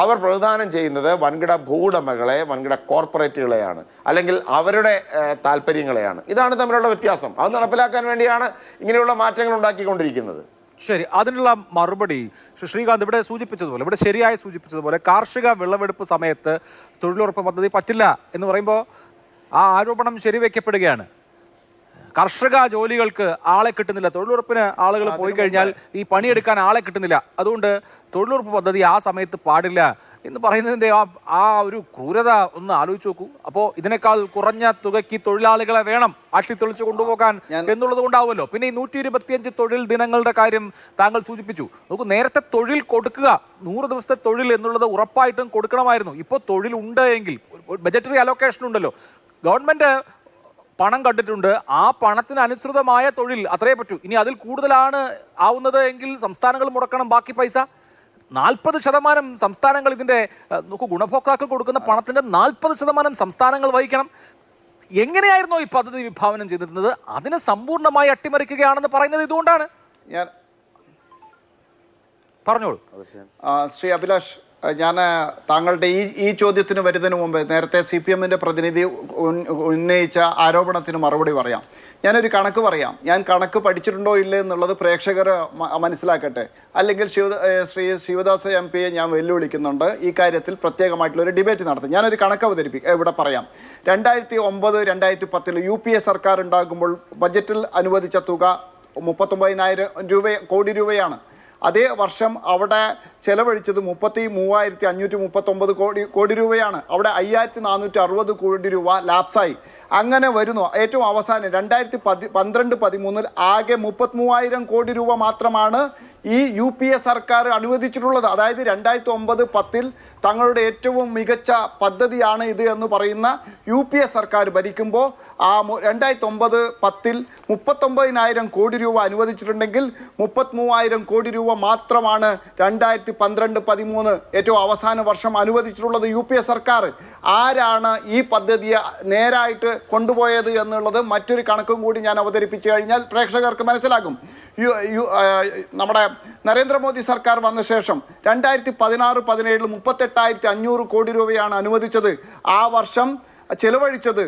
അവർ പ്രദാനം ചെയ്യുന്നത് വൻകിട ഭൂവുടമകളെ, വൻകിട കോർപ്പറേറ്റുകളെയാണ്, അല്ലെങ്കിൽ അവരുടെ താല്പര്യങ്ങളെയാണ്. ഇതാണ് തമ്മിലുള്ള വ്യത്യാസം. അത് നടപ്പിലാക്കാൻ വേണ്ടിയാണ് ഇങ്ങനെയുള്ള മാറ്റങ്ങൾ ഉണ്ടാക്കിക്കൊണ്ടിരിക്കുന്നത്. ശരി, അതിനുള്ള മറുപടി ശ്രീകാന്ത് ഇവിടെ സൂചിപ്പിച്ചതുപോലെ, ഇവിടെ ശരിയായി സൂചിപ്പിച്ചതുപോലെ, കാർഷിക വിളവെടുപ്പ് സമയത്ത് തൊഴിലുറപ്പ് പദ്ധതി പറ്റില്ല എന്ന് പറയുമ്പോൾ ആ ആരോപണം ശരിവെക്കപ്പെടുകയാണ്. കർഷക ജോലികൾക്ക് ആളെ കിട്ടുന്നില്ല, തൊഴിലുറപ്പിന് ആളുകൾ പോയി കഴിഞ്ഞാൽ ഈ പണിയെടുക്കാൻ ആളെ കിട്ടുന്നില്ല, അതുകൊണ്ട് തൊഴിലുറപ്പ് പദ്ധതി ആ സമയത്ത് പാടില്ല എന്ന് പറയുന്നതിൻ്റെ ആ ഒരു ക്രൂരത ഒന്ന് ആലോചിച്ച് നോക്കൂ. അപ്പോൾ ഇതിനേക്കാൾ കുറഞ്ഞ തുകയ്ക്ക് തൊഴിലാളികളെ വേണം ആട്ടിത്തെളിച്ച് കൊണ്ടുപോകാൻ എന്നുള്ളത് കൊണ്ടാവുമല്ലോ. പിന്നെ ഈ 125 തൊഴിൽ ദിനങ്ങളുടെ കാര്യം താങ്കൾ സൂചിപ്പിച്ചു. നോക്കൂ, നേരത്തെ തൊഴിൽ കൊടുക്കുക, 100 ദിവസത്തെ തൊഴിൽ എന്നുള്ളത് ഉറപ്പായിട്ടും കൊടുക്കണമായിരുന്നു. ഇപ്പോൾ തൊഴിലുണ്ട് എങ്കിൽ ബജറ്ററി അലോക്കേഷൻ ഉണ്ടല്ലോ, ഗവൺമെൻറ് പണം കണ്ടിട്ടുണ്ട്, ആ പണത്തിന് അനുസൃതമായ തൊഴിൽ അത്രേ പറ്റൂ. ഇനി അതിൽ കൂടുതലാണ് ആവുന്നത് എങ്കിൽ സംസ്ഥാനങ്ങൾ മുടക്കണം ബാക്കി പൈസ. 40% സംസ്ഥാനങ്ങൾ ഇതിൻ്റെ നോക്കൂ, ഗുണഭോക്താക്കൾ കൊടുക്കുന്ന പണത്തിൻ്റെ 40% സംസ്ഥാനങ്ങൾ വഹിക്കണം. എങ്ങനെയായിരുന്നോ ഈ പദ്ധതി വിഭാവനം ചെയ്തിരുന്നത്? അതിനെ സമ്പൂർണ്ണമായി അട്ടിമറിക്കുകയാണെന്ന് പറയുന്നത് ഇതുകൊണ്ടാണ്. ഞാൻ പറഞ്ഞോളൂ ശ്രീ അഭിലാഷ്, ഞാൻ താങ്കളുടെ ഈ ചോദ്യത്തിന് വരുന്നതിന് മുമ്പ് നേരത്തെ CPM-ൻ്റെ പ്രതിനിധി ഉന്നയിച്ച ആരോപണത്തിന് മറുപടി പറയാം. ഞാനൊരു കണക്ക് പറയാം. ഞാൻ കണക്ക് പഠിച്ചിട്ടുണ്ടോ ഇല്ലേ എന്നുള്ളത് പ്രേക്ഷകർ മനസ്സിലാക്കട്ടെ. അല്ലെങ്കിൽ ശ്രീ ശിവദാസ് MP-യെ ഞാൻ വെല്ലുവിളിക്കുന്നുണ്ട് ഈ കാര്യത്തിൽ പ്രത്യേകമായിട്ടുള്ളൊരു ഡിബേറ്റ് നടത്തും. ഞാനൊരു കണക്ക് ഇവിടെ പറയാം. 2009-2010 UPA സർക്കാർ ഉണ്ടാകുമ്പോൾ ബജറ്റിൽ അനുവദിച്ച തുക 39,000 കോടി രൂപയാണ്. അതേ വർഷം അവിടെ ചെലവഴിച്ചത് 33,539 കോടി രൂപയാണ്. അവിടെ 5,460 കോടി രൂപ ലാപ്സായി. അങ്ങനെ വരുന്നു. ഏറ്റവും അവസാനം 2012-13 ആകെ 33,000 കോടി രൂപ മാത്രമാണ് ഈ UPA സർക്കാർ അനുവദിച്ചിട്ടുള്ളത്. അതായത് 2009-10 തങ്ങളുടെ ഏറ്റവും മികച്ച പദ്ധതിയാണ് ഇത് എന്ന് പറയുന്ന UPA സർക്കാർ ഭരിക്കുമ്പോൾ ആ 2009-10 39,000 കോടി രൂപ അനുവദിച്ചിട്ടുണ്ടെങ്കിൽ 33,000 കോടി രൂപ മാത്രമാണ് 2012-13 ഏറ്റവും അവസാന വർഷം അനുവദിച്ചിട്ടുള്ളത് UPA സർക്കാർ. ആരാണ് ഈ പദ്ധതിയെ നേരായിട്ട് കൊണ്ടുപോയത് എന്നുള്ളത് മറ്റൊരു കണക്കും കൂടി ഞാൻ അവതരിപ്പിച്ചു കഴിഞ്ഞാൽ പ്രേക്ഷകർക്ക് മനസ്സിലാകും. നമ്മുടെ നരേന്ദ്രമോദി സർക്കാർ വന്ന ശേഷം 2016-17 38,500 കോടി രൂപയാണ് അനുവദിച്ചത്. ആ വർഷം ചെലവഴിച്ചത്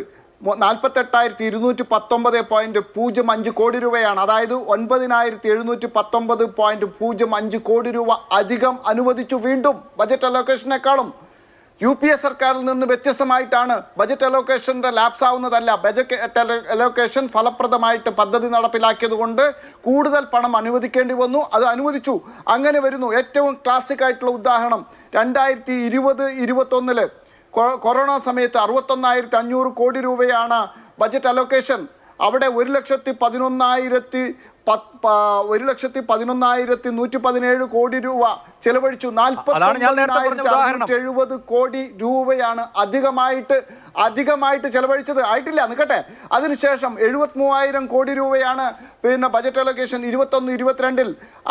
48,219.05 കോടി രൂപയാണ്. അതായത് 9,719.05 കോടി രൂപ അധികം അനുവദിച്ചു. വീണ്ടും ബജറ്റ് അലോക്കേഷനേക്കാളും UPA സർക്കാരിൽ നിന്ന് വ്യത്യസ്തമായിട്ടാണ്. ബജറ്റ് അലോക്കേഷൻ്റെ ലാപ്സ് ആവുന്നതല്ല. ബജറ്റ് അലോക്കേഷൻ ഫലപ്രദമായിട്ട് പദ്ധതി നടപ്പിലാക്കിയത് കൊണ്ട് കൂടുതൽ പണം അനുവദിക്കേണ്ടി വന്നു. അത് അനുവദിച്ചു. അങ്ങനെ വരുന്നു. ഏറ്റവും ക്ലാസിക് ആയിട്ടുള്ള ഉദാഹരണം 2020-21 കൊറോണ സമയത്ത് 61,500 കോടി രൂപയാണ് ബജറ്റ് അലോക്കേഷൻ. അവിടെ 1,11,117 കോടി രൂപ ചെലവഴിച്ചു. 49,970 കോടി രൂപയാണ് അധികമായിട്ട് ചെലവഴിച്ചത്. ആയിട്ടില്ല, നിൽക്കട്ടെ. അതിനുശേഷം 73,000 കോടി രൂപയാണ് പിന്നെ ബജറ്റ് അലോക്കേഷൻ 21-22.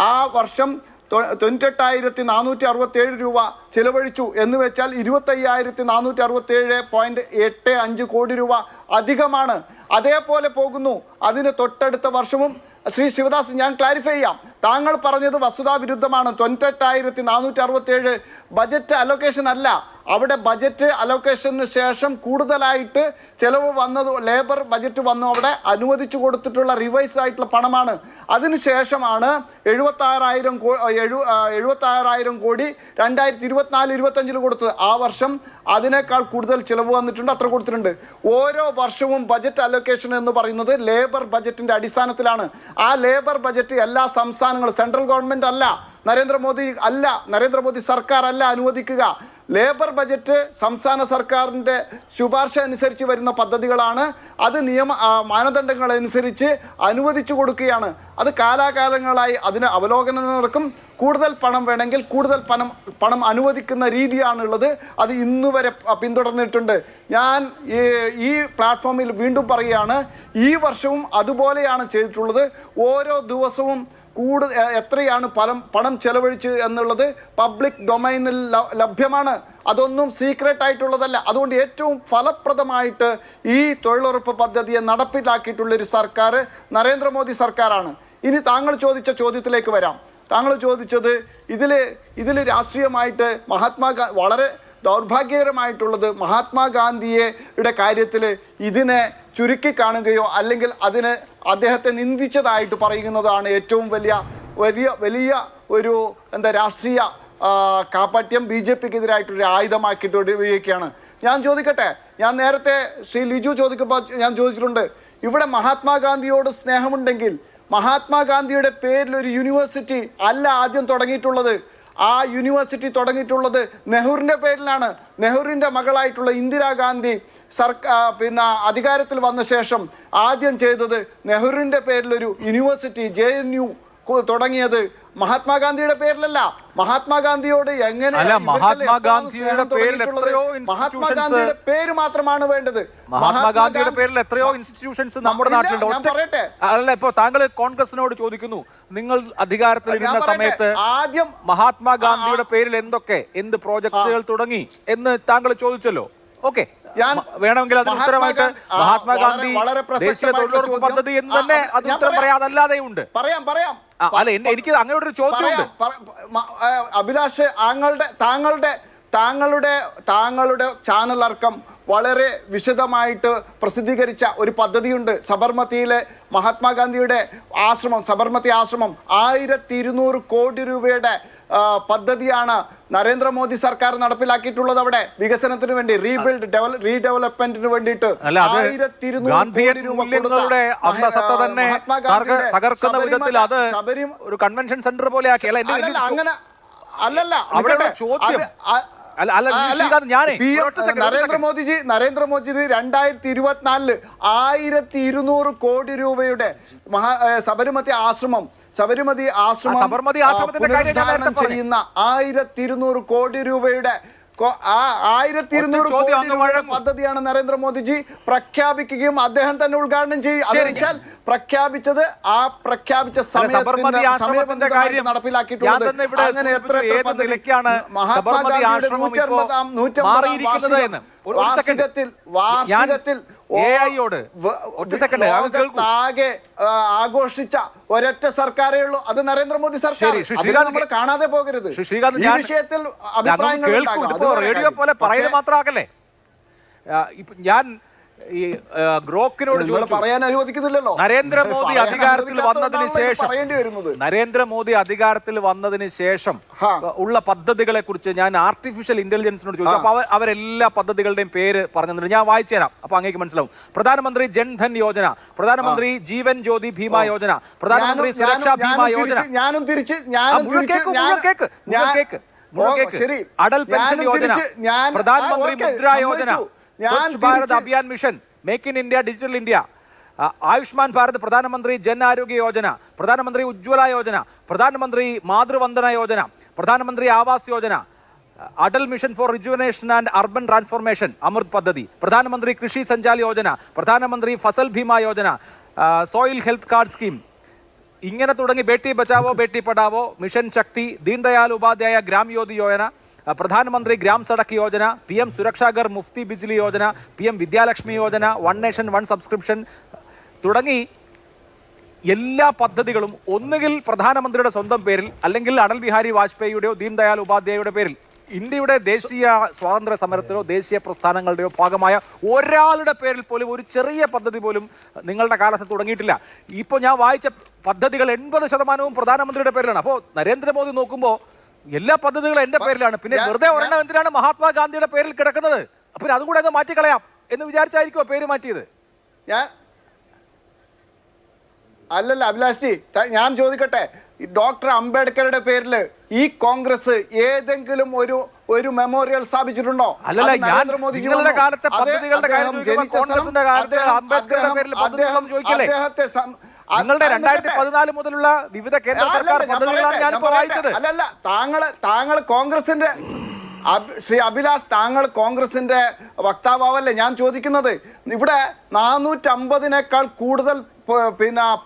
ആ വർഷം 98,467 രൂപ ചെലവഴിച്ചു എന്ന് വെച്ചാൽ 25,467.85 കോടി രൂപ അധികമാണ്. അതേപോലെ പോകുന്നു. അതിന് തൊട്ടടുത്ത വർഷവും ശ്രീ ശിവദാസ്, ഞാൻ ക്ലാരിഫൈ ചെയ്യാം. താങ്കൾ പറഞ്ഞത് വസ്തുതാവിരുദ്ധമാണ്. 98,467 ബജറ്റ് അലോക്കേഷൻ അല്ല. അവിടെ ബജറ്റ് അലോക്കേഷന് ശേഷം കൂടുതലായിട്ട് ചെലവ് വന്നത് ലേബർ ബജറ്റ് വന്നു അവിടെ അനുവദിച്ചു കൊടുത്തിട്ടുള്ള റിവൈസ് ആയിട്ടുള്ള പണമാണ്. അതിനുശേഷമാണ് 76,000 കോടി 2024-25 കൊടുത്തത്. ആ വർഷം അതിനേക്കാൾ കൂടുതൽ ചിലവ് വന്നിട്ടുണ്ട്, അത്ര കൊടുത്തിട്ടുണ്ട്. ഓരോ വർഷവും ബജറ്റ് അലോക്കേഷൻ എന്ന് പറയുന്നത് ലേബർ ബജറ്റിൻ്റെ അടിസ്ഥാനത്തിലാണ്. ആ ലേബർ ബജറ്റ് എല്ലാ സംസ്ഥാനങ്ങളും, സെൻട്രൽ ഗവൺമെൻറ് അല്ല, നരേന്ദ്രമോദി സർക്കാർ അല്ല അനുവദിക്കുക. ലേബർ ബജറ്റ് സംസ്ഥാന സർക്കാരിൻ്റെ ശുപാർശ അനുസരിച്ച് വരുന്ന പദ്ധതികളാണ്. അത് മാനദണ്ഡങ്ങളനുസരിച്ച് അനുവദിച്ചു കൊടുക്കുകയാണ്. അത് കാലാകാലങ്ങളായി അതിന് അവലോകനം നടക്കും. കൂടുതൽ പണം വേണമെങ്കിൽ കൂടുതൽ പണം അനുവദിക്കുന്ന രീതിയാണുള്ളത്. അത് ഇന്നുവരെ പിന്തുടർന്നിട്ടുണ്ട്. ഞാൻ ഈ പ്ലാറ്റ്ഫോമിൽ വീണ്ടും പറയുകയാണ്, ഈ വർഷവും അതുപോലെയാണ് ചെയ്തിട്ടുള്ളത്. ഓരോ ദിവസവും എത്രയാണ് പണം ചെലവഴിച്ച് എന്നുള്ളത് പബ്ലിക് ഡൊമൈനിൽ ലഭ്യമാണ്. അതൊന്നും സീക്രട്ട് ആയിട്ടുള്ളതല്ല. അതുകൊണ്ട് ഏറ്റവും ഫലപ്രദമായിട്ട് ഈ തൊഴിലുറപ്പ് പദ്ധതിയെ നടപ്പിലാക്കിയിട്ടുള്ളൊരു സർക്കാർ നരേന്ദ്രമോദി സർക്കാരാണ്. ഇനി താങ്കൾ ചോദിച്ച ചോദ്യത്തിലേക്ക് വരാം. താങ്കൾ ചോദിച്ചത് ഇതിൽ രാഷ്ട്രീയമായിട്ട് വളരെ ദൗർഭാഗ്യകരമായിട്ടുള്ളത് മഹാത്മാഗാന്ധിയുടെ കാര്യത്തിൽ ഇതിനെ ചുരുക്കി കാണുകയോ അല്ലെങ്കിൽ അദ്ദേഹത്തെ നിന്ദിച്ചതായിട്ട് പറയുന്നതാണ് ഏറ്റവും വലിയ ഒരു രാഷ്ട്രീയ കാപട്യം BJPക്കെതിരായിട്ടൊരു ആയുധമാക്കിയിട്ട് ഉപയോഗിക്കുകയാണ്. ഞാൻ ചോദിക്കട്ടെ, ഞാൻ നേരത്തെ ശ്രീ ലിജു ചോദിക്കുമ്പോൾ ഞാൻ ചോദിച്ചിട്ടുണ്ട്, ഇവിടെ മഹാത്മാഗാന്ധിയോട് സ്നേഹമുണ്ടെങ്കിൽ മഹാത്മാഗാന്ധിയുടെ പേരിൽ ഒരു യൂണിവേഴ്സിറ്റി അല്ല ആദ്യം തുടങ്ങിയിട്ടുള്ളത്. ആ യൂണിവേഴ്സിറ്റി തുടങ്ങിയിട്ടുള്ളത് നെഹ്റുവിൻ്റെ പേരിലാണ്. നെഹ്റുവിൻ്റെ മകളായിട്ടുള്ള ഇന്ദിരാഗാന്ധി അധികാരത്തിൽ വന്ന ശേഷം ആദ്യം ചെയ്തത് നെഹ്റുവിൻ്റെ പേരിലൊരു യൂണിവേഴ്സിറ്റി JNU തുടങ്ങിയത് മഹാത്മാഗാന്ധിയുടെ പേരിലല്ല. മഹാത്മാഗാന്ധിയോട് മഹാത്മാഗാന്ധിയുടെ പേര് മാത്രമാണ് വേണ്ടത്. മഹാത്മാഗാന്ധിയുടെ പേരിൽ എത്രയോ ഇൻസ്റ്റിറ്റ്യൂഷൻസ് നമ്മുടെ നാട്ടിലുണ്ട്. ഞാൻ പറയട്ടെ, അല്ല, ഇപ്പൊ താങ്കൾ കോൺഗ്രസിനോട് ചോദിക്കുന്നു, നിങ്ങൾ അധികാരത്തിൽ ഇരുന്ന സമയത്ത് ആദ്യം മഹാത്മാഗാന്ധിയുടെ പേരിൽ എന്ത് പ്രോജക്റ്റുകൾ തുടങ്ങി എന്ന് താങ്കൾ ചോദിച്ചല്ലോ. ഓക്കെ, വേണമെങ്കിൽ അതിന് ഉത്തരമായിട്ട് മഹാത്മാഗാന്ധി ദേശീയ തൊഴിലുറപ്പ് പദ്ധതി എന്ന് തന്നെ അത് ഉത്തരം പറയാതല്ലാതെ ഉണ്ട്. പറയാം. അല്ല, എനിക്ക് അങ്ങനെ ഒരു ചോദ്യമുണ്ട്. അഭിലാഷ്, താങ്കളുടെ ചാനൽ അടക്കം വളരെ വിശദമായിട്ട് പ്രസിദ്ധീകരിച്ച ഒരു പദ്ധതിയുണ്ട്. സബർമതിയിലെ മഹാത്മാഗാന്ധിയുടെ സബർമതി ആശ്രമം 1200 കോടി രൂപയുടെ പദ്ധതിയാണ് നരേന്ദ്രമോദി സർക്കാർ നടപ്പിലാക്കിയിട്ടുള്ളത്. അവിടെ വികസനത്തിന് വേണ്ടി റീഡെവലപ്മെന്റിന് വേണ്ടിയിട്ട് 1200 കോടി രൂപ തകർക്കുന്ന വിധത്തിൽ അത് ഒരു കൺവെൻഷൻ സെന്റർ പോലെ ആക്കി. അങ്ങനെ അല്ലല്ല, നരേന്ദ്രമോദി 2024 1200 കോടി രൂപയുടെ സബർമതി ആശ്രമം ചെയ്യുന്ന 1200 കോടി രൂപയുടെ 1200 കോടി രൂപയുടെ പദ്ധതിയാണ് നരേന്ദ്രമോദിജി പ്രഖ്യാപിക്കുകയും അദ്ദേഹം തന്നെ ഉദ്ഘാടനം ചെയ്യും. അതെന്നുവെച്ചാൽ പ്രഖ്യാപിച്ച സമയത്തിന്റെ കാര്യം നടപ്പിലാക്കിയിട്ടുള്ളത്. അങ്ങനെ എത്ര മഹാത്മാഗാന്ധിയുടെ 150ാം വാർഷികത്തിൽ ആകെ ആഘോഷിച്ച ഒരൊറ്റ സർക്കാരേ ഉള്ളൂ, അത് നരേന്ദ്രമോദി സർക്കാർ. നമ്മൾ കാണാതെ പോകരുത്. ഈ വിഷയത്തിൽ അഭിപ്രായങ്ങൾ റേഡിയോ പോലെ പറയുന്നത് മാത്രമാകല്ലേ. ഞാൻ ഈ ഗ്രോക്കിനോട് പറയാൻ അനുവദിക്കുന്നില്ലല്ലോ. നരേന്ദ്രമോദി അധികാരത്തിൽ വന്നതിന് ശേഷം ഉള്ള പദ്ധതികളെ കുറിച്ച് ഞാൻ ആർട്ടിഫിഷ്യൽ ഇന്റലിജൻസിനോട് ചോദിച്ചു. അപ്പൊ അവരെല്ലാ പദ്ധതികളുടെയും പേര് പറഞ്ഞു. ഞാൻ വായിച്ചു തരാം, അപ്പൊ അങ്ങേക്ക് മനസ്സിലാവും. പ്രധാനമന്ത്രി ജൻധൻ യോജന, പ്രധാനമന്ത്രി ജീവൻ ജ്യോതി ഭീമ യോജന, പ്രധാനമന്ത്രി സുരക്ഷാ ഭീമ യോജന. ശരി. അടൽ പെൻഷൻ ഞാനും യോജന, തിരിച്ച് ഞാൻ പ്രധാനമന്ത്രി ഓക്കേ, മുദ്രാ യോജന, ഞാൻ സ്വച്ഛ് ഭാരത് തിരിച്ച് Abhiyan mission, make in India, digital India, Ayushman Bharat, പ്രധാനമന്ത്രി ജൻ ആരോഗ്യ യോജന, പ്രധാനമന്ത്രി ഉജ്ജ്വല യോജന, പ്രധാനമന്ത്രി Matru Vandana Yojana, Pradhan Mantri Awas Yojana, Atal mission for rejuvenation and urban transformation, Amrut പദ്ധതി, Pradhan Mantri Krishi Sanchal Yojana, Pradhan Mantri Fasal Bima Yojana, soil health card scheme, ഇങ്ങനെ തുടങ്ങി ബേട്ടി ബച്ചാവോ ബേട്ടി പഠാവോ, മിഷൻ ശക്തി, ദീൻദയാൽ ഉപാധ്യായ ഗ്രാം ജ്യോതി യോജന, പ്രധാനമന്ത്രി ഗ്രാം സഡക് യോജന, PM സുരക്ഷാഗർ Muft Bijli Yojana, PM Vidyalakshmi Yojana, one nation one subscription തുടങ്ങി എല്ലാ പദ്ധതികളും ഒന്നുകിൽ പ്രധാനമന്ത്രിയുടെ സ്വന്തം പേരിൽ അല്ലെങ്കിൽ അടൽ ബിഹാരി വാജ്പേയിയുടെയോ ദീൻദയാൽ ഉപാധ്യായയുടെ പേരിൽ ഇന്ത്യയുടെ ദേശീയ സ്വാതന്ത്ര്യ സമരത്തിലോ ദേശീയ പ്രസ്ഥാനങ്ങളുടെയോ ഭാഗമായ ഒരാളുടെ പേരിൽ പോലും ഒരു ചെറിയ പദ്ധതി പോലും നിങ്ങളുടെ കാലത്ത് തുടങ്ങിയിട്ടില്ല. ഇപ്പോൾ ഞാൻ വായിച്ച പദ്ധതികൾ 80% പ്രധാനമന്ത്രിയുടെ പേരിലാണ്. അപ്പോൾ നരേന്ദ്രമോദി നോക്കുമ്പോൾ എല്ലാ പദ്ധതികളും എൻ്റെ പേരിലാണ്. പിന്നെ വെറുതെ ഒരെണ്ണം എന്തിനാണ് മഹാത്മാഗാന്ധിയുടെ പേരിൽ കിടക്കുന്നത്? അപ്പോൾ അതും കൂടെ അങ്ങ് മാറ്റിക്കളയാം എന്ന് വിചാരിച്ചായിരിക്കുമോ പേര് മാറ്റിയത്? അല്ലല്ല അഭിലാഷ് ജി, ഞാൻ ചോദിക്കട്ടെ, ഡോക്ടർ അംബേദ്കറുടെ പേരിൽ ഈ കോൺഗ്രസ് ഏതെങ്കിലും ഒരു മെമ്മോറിയൽ സ്ഥാപിച്ചിട്ടുണ്ടോ? അല്ലല്ല, നിങ്ങളുടെ കാലത്തെ പദ്ധതികളുടെ കാര്യം കോൺഗ്രസിന്റെ കാലത്ത് അംബേദ്കറുടെ പേരിൽ പദ്ധതികളൊന്നും ചോദിക്കല്ലേ? നിങ്ങളുടെ 2014 മുതലുള്ള വിവിധ കേന്ദ്ര സർക്കാർ പദ്ധതികളാണ് ഞാനിപ്പോൾ വായിച്ചത്. അല്ലല്ല, താങ്കൾ കോൺഗ്രസിന്റെ ശ്രീ അഭിലാഷ്, താങ്കൾ കോൺഗ്രസിന്റെ വക്താവല്ലേ? ഞാൻ ചോദിക്കുന്നത്, ഇവിടെ 450-നേക്കാൾ കൂടുതൽ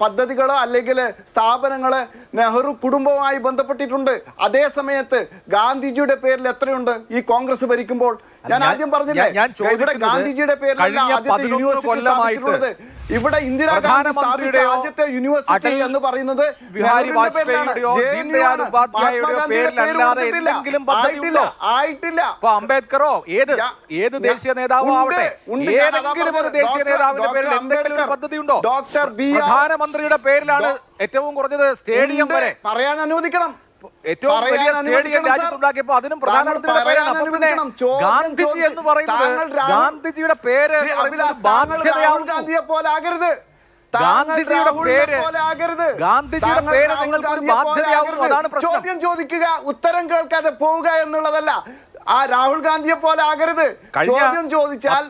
പദ്ധതികൾ അല്ലെങ്കിൽ സ്ഥാപനങ്ങൾ നെഹ്റു കുടുംബവുമായി ബന്ധപ്പെട്ടിട്ടുണ്ട്. അതേ സമയത്ത് ഗാന്ധിജിയുടെ പേരിൽ എത്രയുണ്ട് ഈ കോൺഗ്രസ് ഭരിക്കുമ്പോൾ? ഞാൻ ആദ്യം പറഞ്ഞില്ലേ, ഇവിടെ ഗാന്ധിജിയുടെ പേരിലല്ല ആദ്യത്തെ യൂണിവേഴ്സിറ്റി സ്ഥാപിച്ചിട്ടുള്ളത്. ഇവിടെ ഇന്ദിരാഗാന്ധി സ്ഥാപിച്ച ആദ്യത്തെ യൂണിവേഴ്സിറ്റി എന്ന് പറയുന്നത് ആയിട്ടില്ല. അംബേദ്കറോ ഏത് ദേശീയ നേതാവോ ആവട്ടെ, ഏതെങ്കിലും ഒരു ദേശീയ നേതാവിന്റെ പേരിൽ എന്തെങ്കിലും പദ്ധതി ഉണ്ടോ? പ്രധാനമന്ത്രിയുടെ പേരിലാണ് ഏറ്റവും കുറഞ്ഞത് സ്റ്റേഡിയം വരെ പറയാൻ അനുവദിക്കണം. ഏറ്റവും വലിയ സ്റ്റേഡിയം രാജ്യത്തുണ്ടാക്കിയപ്പോ അതിനും പ്രധാനമന്ത്രിയുടെ പേരാണ്. ഗാന്ധിജി എന്ന് പറയുന്നത് ഗാന്ധിജിയുടെ പേര് രാഹുൽ ഗാന്ധിയെ പോലെ ആകരുത്. ഗാന്ധിജിയുടെ പേര് നിങ്ങൾക്ക് ഒരു ബാധ്യതയാവുന്നു. അതാണ് പ്രശ്നം. ചോദ്യം ചോദിക്കുക, ഉത്തരം കേൾക്കാതെ പോവുക എന്നുള്ളതല്ല. ആ രാഹുൽ ഗാന്ധിയെ പോലെ ആകരുത്. ചോദ്യം ചോദിച്ചാൽ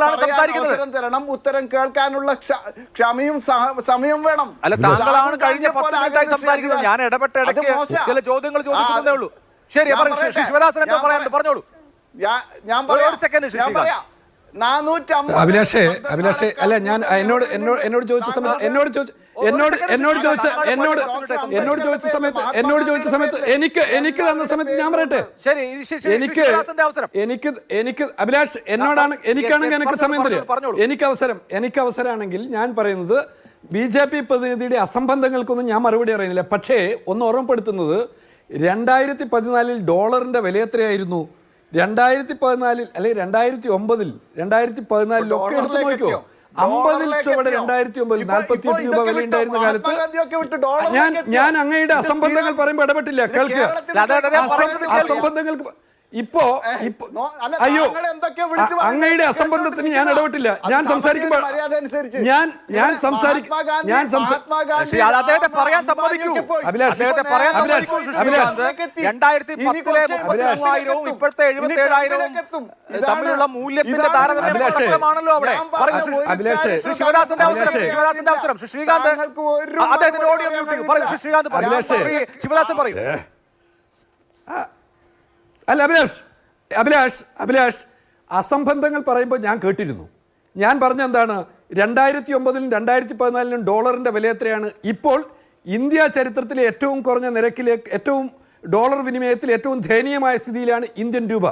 അവസരം തരണം, ഉത്തരം കേൾക്കാനുള്ള ക്ഷമയും സമയം വേണം. അല്ല, താങ്കളാണ് കഴിഞ്ഞ 10 മിനിറ്റായി സംസാരിക്കുന്നത്. ഞാൻ ഇടപെട്ട ഇടയ്ക്ക് ചില ചോദ്യങ്ങൾ ചോദിക്കുന്നതേ ഉള്ളൂ. ശരി, ശിവദാസൻ എന്താ പറയാനുണ്ട് പറഞ്ഞോളൂ. ഞാൻ പറയാം. അഭിലാഷേ അല്ല, ഞാൻ എന്നോട് ചോദിച്ച സമയത്ത് എനിക്ക് തന്ന സമയത്ത് ഞാൻ പറയട്ടെ. എനിക്ക് അഭിലാഷ് എനിക്കാണെങ്കിൽ എനിക്ക് സമയം തരും. എനിക്ക് അവസരമാണെങ്കിൽ ഞാൻ പറയുന്നത് BJP പ്രതിനിധിയുടെ അസംബന്ധങ്ങൾക്കൊന്നും ഞാൻ മറുപടി അറിയുന്നില്ല. പക്ഷേ ഒന്ന് ഓർമ്മപ്പെടുത്തുന്നത്, 2014 ഡോളറിന്റെ വില എത്രയായിരുന്നു? 2014 അല്ലെങ്കിൽ 2009 ഒക്കെ എടുത്തു നോക്കിയോ? 50 ചുവടെ 2009 48 രൂപ വില ഉണ്ടായിരുന്ന കാലത്ത് ഞാൻ അങ്ങയുടെ അസംബന്ധങ്ങൾ പറയുമ്പോൾ ഇടപെട്ടില്ല. കേൾക്കുക, അസംബന്ധങ്ങൾക്ക് ഇപ്പോ അയ്യോ, അങ്ങയുടെ അസംബന്ധത്തിന് ഞാൻ ഇടപെട്ടില്ല. ഞാൻ സംസാരിക്കുമ്പോൾ തമ്മിലുള്ള മൂല്യത്തിന്റെ താരതമ്യമാണല്ലോ അവിടെ. ശിവദാസന്റെ അവസരം. ശ്രീകാന്ത് അദ്ദേഹത്തിന്റെ ഓഡിയോ ശ്രീകാന്ത് ശിവദാസൻ പറയും. അല്ല അഭിലാഷ് അസംബന്ധങ്ങൾ പറയുമ്പോൾ ഞാൻ കേട്ടിരുന്നു. ഞാൻ പറഞ്ഞ എന്താണ്, 2009 2014 ഡോളറിന്റെ വില എത്രയാണ്? ഇപ്പോൾ ഇന്ത്യ ചരിത്രത്തിലെ ഏറ്റവും കുറഞ്ഞ നിരക്കിലേക്ക്, ഏറ്റവും ഡോളർ വിനിമയത്തിൽ ഏറ്റവും ദയനീയമായ സ്ഥിതിയിലാണ് ഇന്ത്യൻ രൂപ.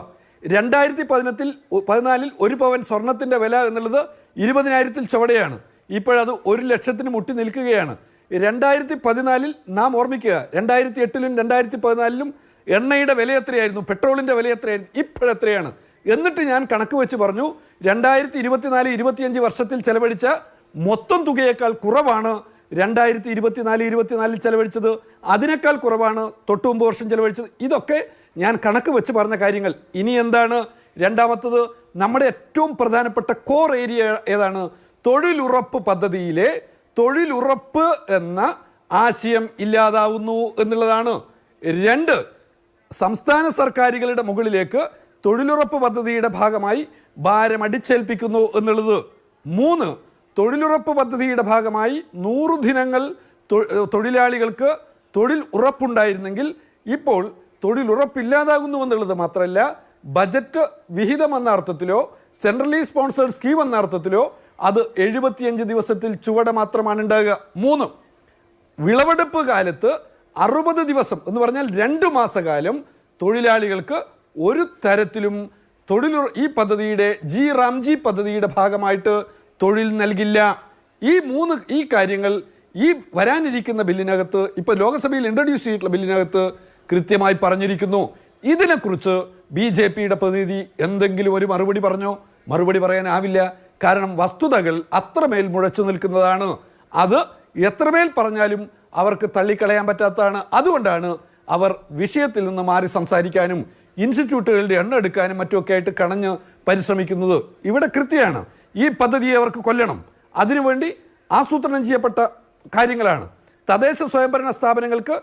2014 ഒരു പവൻ സ്വർണത്തിന്റെ വില എന്നുള്ളത് 20,000 ചുവടെയാണ്. ഇപ്പോഴത് 1 ലക്ഷത്തിന് മുട്ടി നിൽക്കുകയാണ്. 2014 നാം ഓർമ്മിക്കുക, 2008 2014 എണ്ണയുടെ വില എത്രയായിരുന്നു, പെട്രോളിൻ്റെ വില എത്രയായിരുന്നു, ഇപ്പോഴെത്രയാണ്? എന്നിട്ട് ഞാൻ കണക്ക് വെച്ച് പറഞ്ഞു, 2024-25 വർഷത്തിൽ ചെലവഴിച്ച മൊത്തം തുകയേക്കാൾ കുറവാണ് 2024 ചെലവഴിച്ചത്. അതിനേക്കാൾ കുറവാണ് 9 വർഷം ചെലവഴിച്ചത്. ഇതൊക്കെ ഞാൻ കണക്ക് വെച്ച് പറഞ്ഞ കാര്യങ്ങൾ. ഇനി എന്താണ് രണ്ടാമത്തത്? നമ്മുടെ ഏറ്റവും പ്രധാനപ്പെട്ട കോർ ഏരിയ ഏതാണ്? തൊഴിലുറപ്പ് പദ്ധതിയിലെ തൊഴിലുറപ്പ് എന്ന ആശയം ഇല്ലാതാവുന്നു എന്നുള്ളതാണ്. 2, സംസ്ഥാന സർക്കാരുകളുടെ മുകളിലേക്ക് തൊഴിലുറപ്പ് പദ്ധതിയുടെ ഭാഗമായി ഭാരം അടിച്ചേൽപ്പിക്കുന്നു എന്നുള്ളത്. 3, തൊഴിലുറപ്പ് പദ്ധതിയുടെ ഭാഗമായി 100 ദിനങ്ങൾ തൊഴിലാളികൾക്ക് തൊഴിൽ ഉറപ്പുണ്ടായിരുന്നെങ്കിൽ ഇപ്പോൾ തൊഴിലുറപ്പില്ലാതാകുന്നു എന്നുള്ളത് മാത്രമല്ല, ബജറ്റ് വിഹിതം എന്ന അർത്ഥത്തിലോ സെൻട്രലി സ്പോൺസേഡ് സ്കീം എന്ന അർത്ഥത്തിലോ അത് 75 ദിവസത്തിൽ ചുവടെ മാത്രമാണ് ഉണ്ടാകുക. 3, വിളവെടുപ്പ് കാലത്ത് 60 ദിവസം എന്ന് പറഞ്ഞാൽ 2 മാസക്കാലം തൊഴിലാളികൾക്ക് ഒരു തരത്തിലും ഈ പദ്ധതിയുടെ റാംജി പദ്ധതിയുടെ ഭാഗമായിട്ട് തൊഴിൽ നൽകില്ല. ഈ കാര്യങ്ങൾ ഈ വരാനിരിക്കുന്ന ബില്ലിനകത്ത്, ഇപ്പോൾ ലോക്സഭയിൽ ഇൻട്രൊഡ്യൂസ് ചെയ്തിട്ടുള്ള ബില്ലിനകത്ത് കൃത്യമായി പറഞ്ഞിരിക്കുന്നു. ഇതിനെക്കുറിച്ച് BJPയുടെ പ്രതിനിധി എന്തെങ്കിലും ഒരു മറുപടി പറഞ്ഞോ? മറുപടി പറയാനാവില്ല. കാരണം വസ്തുതകൾ അത്രമേൽ മുഴച്ചു നിൽക്കുന്നതാണ്. അത് എത്രമേൽ പറഞ്ഞാലും അവർക്ക് തള്ളിക്കളയാൻ പറ്റാത്തതാണ്. അതുകൊണ്ടാണ് അവർ വിഷയത്തിൽ നിന്ന് മാറി സംസാരിക്കാനും ഇൻസ്റ്റിറ്റ്യൂട്ടുകളുടെ എണ്ണം എടുക്കാനും മറ്റുമൊക്കെ ആയിട്ട് കണഞ്ഞ് പരിശ്രമിക്കുന്നത്. ഇവിടെ കൃത്യമാണ്, ഈ പദ്ധതിയെ അവർക്ക് കൊല്ലണം. അതിനുവേണ്ടി ആസൂത്രണം ചെയ്യപ്പെട്ട കാര്യങ്ങളാണ്. തദ്ദേശ സ്വയംഭരണ സ്ഥാപനങ്ങൾക്ക്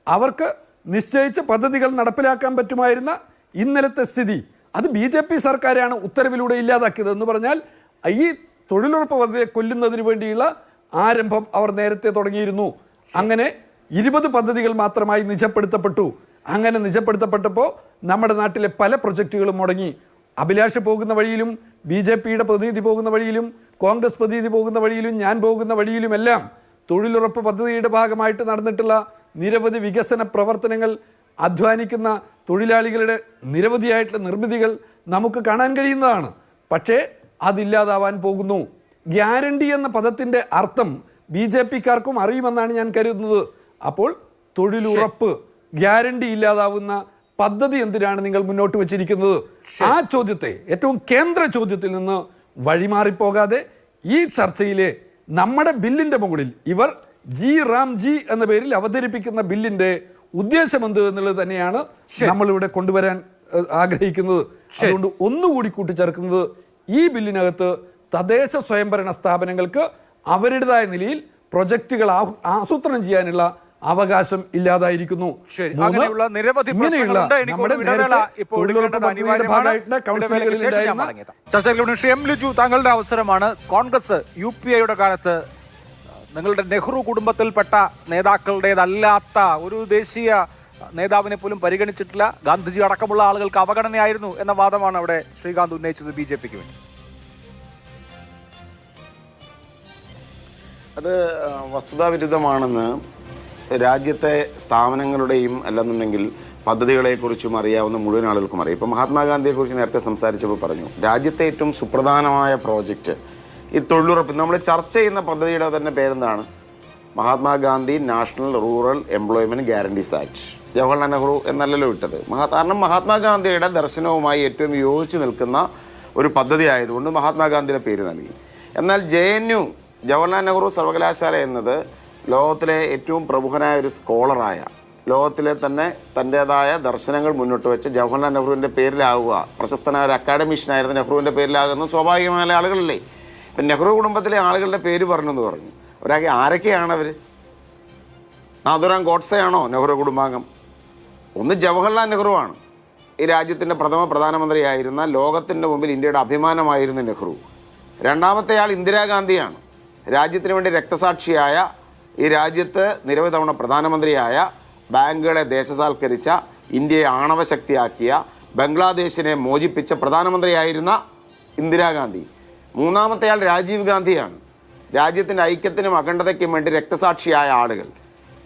അവർക്ക് നിശ്ചയിച്ച പദ്ധതികൾ നടപ്പിലാക്കാൻ പറ്റുമായിരുന്ന ഇന്നലത്തെ സ്ഥിതി അത് BJP സർക്കാരാണ് ഉത്തരവിലൂടെ ഇല്ലാതാക്കിയത്. എന്ന് പറഞ്ഞാൽ ഈ തൊഴിലുറപ്പ് പദ്ധതിയെ കൊല്ലുന്നതിന് വേണ്ടിയുള്ള ആരംഭം അവർ നേരത്തെ തുടങ്ങിയിരുന്നു. അങ്ങനെ 20 പദ്ധതികൾ മാത്രമായി നിജപ്പെടുത്തപ്പെട്ടു. അങ്ങനെ നിജപ്പെടുത്തപ്പെട്ടപ്പോൾ നമ്മുടെ നാട്ടിലെ പല പ്രൊജക്റ്റുകളും മുടങ്ങി. അഭിലാഷ് പോകുന്ന വഴിയിലും BJPയുടെ പ്രതിനിധി പോകുന്ന വഴിയിലും കോൺഗ്രസ് പ്രതിനിധി പോകുന്ന വഴിയിലും ഞാൻ പോകുന്ന വഴിയിലുമെല്ലാം തൊഴിലുറപ്പ് പദ്ധതിയുടെ ഭാഗമായിട്ട് നടന്നിട്ടുള്ള നിരവധി വികസന പ്രവർത്തനങ്ങൾ, അധ്വാനിക്കുന്ന തൊഴിലാളികളുടെ നിരവധിയായിട്ടുള്ള നിർമ്മിതികൾ നമുക്ക് കാണാൻ കഴിയുന്നതാണ്. പക്ഷേ അതില്ലാതാവാൻ പോകുന്നു. ഗ്യാരണ്ടി എന്ന പദത്തിൻ്റെ അർത്ഥം BJPക്കാർക്കും അറിയുമെന്നാണ് ഞാൻ കരുതുന്നത്. അപ്പോൾ തൊഴിലുറപ്പ് ഗ്യാരണ്ടി ഇല്ലാതാവുന്ന പദ്ധതി എന്തിനാണ് നിങ്ങൾ മുന്നോട്ട് വെച്ചിരിക്കുന്നത്? ആ ചോദ്യത്തെ, ഏറ്റവും കേന്ദ്ര ചോദ്യത്തിൽ നിന്ന് വഴിമാറിപ്പോകാതെ ഈ ചർച്ചയിലെ നമ്മുടെ ബില്ലിന്റെ മുകളിൽ ഇവർ റാംജി എന്ന പേരിൽ അവതരിപ്പിക്കുന്ന ബില്ലിന്റെ ഉദ്ദേശം എന്ത് എന്നുള്ളത് തന്നെയാണ് നമ്മളിവിടെ കൊണ്ടുവരാൻ ആഗ്രഹിക്കുന്നത്. അതുകൊണ്ട് ഒന്നുകൂടി കൂട്ടിച്ചേർക്കുന്നത്, ഈ ബില്ലിനകത്ത് തദ്ദേശ സ്വയംഭരണ സ്ഥാപനങ്ങൾക്ക് അവരുടേതായ നിലയിൽ പ്രൊജക്റ്റുകൾ ആസൂത്രണം ചെയ്യാനുള്ള അവകാശം ഇല്ലാതായിരിക്കുന്നു. അങ്ങനെയുള്ള നിരവധി പ്രശ്നങ്ങളുണ്ട്. ലിജു, താങ്കളുടെ അവസരമാണ്. കോൺഗ്രസ് UPAയുടെ കാലത്ത് നിങ്ങളുടെ നെഹ്റു കുടുംബത്തിൽപ്പെട്ട നേതാക്കളുടേതല്ലാത്ത ഒരു ദേശീയ നേതാവിനെ പോലും പരിഗണിച്ചിട്ടില്ല, ഗാന്ധിജി അടക്കമുള്ള ആളുകൾക്ക് അവഗണനയായിരുന്നു എന്ന വാദമാണ് അവിടെ ശ്രീകാന്ത് ഉന്നയിച്ചത് BJPക്ക് വേണ്ടി. അത് വസ്തുതാവിരുദ്ധമാണെന്ന് രാജ്യത്തെ സ്ഥാപനങ്ങളുടെയും അല്ലെന്നുണ്ടെങ്കിൽ പദ്ധതികളെക്കുറിച്ചും അറിയാവുന്ന മുഴുവൻ ആളുകൾക്കും അറിയാം. ഇപ്പോൾ മഹാത്മാഗാന്ധിയെക്കുറിച്ച് നേരത്തെ സംസാരിച്ചപ്പോൾ പറഞ്ഞു, രാജ്യത്തെ ഏറ്റവും സുപ്രധാനമായ പ്രോജക്റ്റ് ഈ തൊഴിലുറപ്പ്. നമ്മൾ ചർച്ച ചെയ്യുന്ന പദ്ധതിയുടെ തന്നെ പേരെന്താണ്? Mahatma Gandhi national rural employment guarantees act. Jawaharlal Nehru എന്നല്ലല്ലോ ഇട്ടത്. കാരണം മഹാത്മാഗാന്ധിയുടെ ദർശനവുമായി ഏറ്റവും യോജിച്ച് നിൽക്കുന്ന ഒരു പദ്ധതി ആയതുകൊണ്ട് മഹാത്മാഗാന്ധിയുടെ പേര് നൽകി. എന്നാൽ JNU ജവഹർലാൽ നെഹ്റു സർവകലാശാല എന്നത് ലോകത്തിലെ ഏറ്റവും പ്രമുഖനായ ഒരു സ്കോളറായ, ലോകത്തിലെ തന്നെ തൻ്റേതായ ദർശനങ്ങൾ മുന്നോട്ട് വെച്ച് ജവഹർലാൽ നെഹ്റുവിൻ്റെ പേരിലാവുക, പ്രശസ്തനായ ഒരു അക്കാഡമിഷ്യനായിരുന്ന നെഹ്റുവിൻ്റെ പേരിലാകുന്ന സ്വാഭാവികമായ ആളുകളല്ലേ. ഇപ്പം നെഹ്റു കുടുംബത്തിലെ ആളുകളുടെ പേര് പറഞ്ഞെന്ന് പറഞ്ഞു. ആരൊക്കെയാണ് അവർ? നാഥുറാം ഗോഡ്സെയാണോ നെഹ്റു കുടുംബാംഗം? ഒന്ന് ജവഹർലാൽ നെഹ്റു ആണ്. ഈ രാജ്യത്തിൻ്റെ പ്രധാനമന്ത്രിയായിരുന്ന, ലോകത്തിൻ്റെ മുമ്പിൽ ഇന്ത്യയുടെ അഭിമാനമായിരുന്ന നെഹ്റു. രണ്ടാമത്തെ ആൾ ഇന്ദിരാഗാന്ധിയാണ്. രാജ്യത്തിന് വേണ്ടി രക്തസാക്ഷിയായ, ഈ രാജ്യത്ത് നിരവധി തവണ പ്രധാനമന്ത്രിയായ, ബാങ്കുകളെ ദേശസാൽക്കരിച്ച, ഇന്ത്യയെ ആണവശക്തിയാക്കിയ, ബംഗ്ലാദേശിനെ മോചിപ്പിച്ച പ്രധാനമന്ത്രിയായിരുന്ന ഇന്ദിരാഗാന്ധി. മൂന്നാമത്തെ ആൾ രാജീവ് ഗാന്ധിയാണ്. രാജ്യത്തിൻ്റെ ഐക്യത്തിനും അഖണ്ഡതയ്ക്കും വേണ്ടി രക്തസാക്ഷിയായ ആളുകൾ.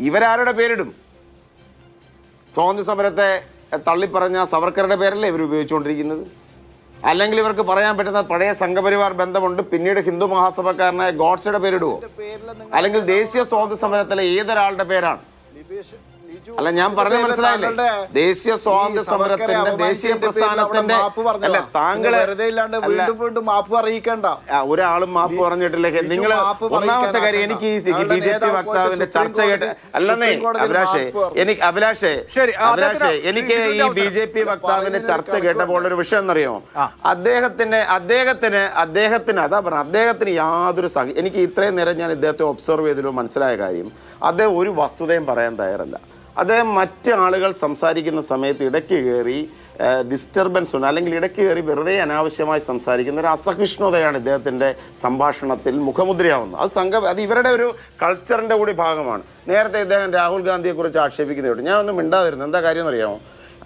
ഇവരാരുടെ പേരിടും? സ്വാതന്ത്ര്യ സമരത്തെ തള്ളിപ്പറഞ്ഞ സവർക്കറുടെ പേരല്ലേ ഇവർ ഉപയോഗിച്ചുകൊണ്ടിരിക്കുന്നത്? അല്ലെങ്കിൽ ഇവർക്ക് പറയാൻ പറ്റുന്ന പഴയ സംഘപരിവാർ ബന്ധമുണ്ട്, പിന്നീട് ഹിന്ദു മഹാസഭക്കാരനായ ഗോഡ്സെയുടെ പേരിടുവോ? അല്ലെങ്കിൽ ദേശീയ സ്വാതന്ത്ര്യ സമരത്തിലെ ഏതൊരാളുടെ പേരാണ്? അല്ല, ഞാൻ പറഞ്ഞു മനസ്സിലായില്ലേ? ദേശീയ സ്വാതന്ത്ര്യ സമരത്തിന്റെ, ദേശീയ പ്രസ്ഥാനത്തിന്റെ അല്ല, താങ്കള് ഒരാളും മാപ്പ് പറഞ്ഞിട്ടില്ല. നിങ്ങൾ ഒന്നാമത്തെ കാര്യം, എനിക്ക് ഈ BJP വക്താവിന്റെ ചർച്ച കേട്ട് അല്ലെന്നേ അഭിലാഷേ എനിക്ക് ഈ BJP വക്താവിന്റെ ചർച്ച കേട്ടപ്പോൾ ഒരു വിഷയം എന്നറിയാമോ? അദ്ദേഹത്തിന് അതാ പറഞ്ഞ, അദ്ദേഹത്തിന് യാതൊരു എനിക്ക് ഇത്രയും നേരം ഞാൻ ഇദ്ദേഹത്തെ ഒബ്സർവ് ചെയ്തതിലോ മനസ്സിലായ കാര്യം, അദ്ദേഹം ഒരു വസ്തുതയും പറയാൻ തയ്യാറല്ല. അദ്ദേഹം മറ്റ് ആളുകൾ സംസാരിക്കുന്ന സമയത്ത് ഇടയ്ക്ക് കയറി ഡിസ്റ്റർബൻസ് ഉണ്ട്, അല്ലെങ്കിൽ ഇടയ്ക്ക് കയറി വെറുതെ അനാവശ്യമായി സംസാരിക്കുന്ന ഒരു അസഹിഷ്ണുതയാണ് ഇദ്ദേഹത്തിൻ്റെ സംഭാഷണത്തിൽ മുഖമുദ്രയാവുന്നത്. അത് ഇവരുടെ ഒരു കൾച്ചറിൻ്റെ കൂടി ഭാഗമാണ്. നേരത്തെ ഇദ്ദേഹം രാഹുൽ ഗാന്ധിയെക്കുറിച്ച് ആക്ഷേപിക്കുന്നതുകൊണ്ട് ഞാൻ ഒന്നും മിണ്ടാതിരുന്നു. എന്താ കാര്യം എന്നറിയാമോ?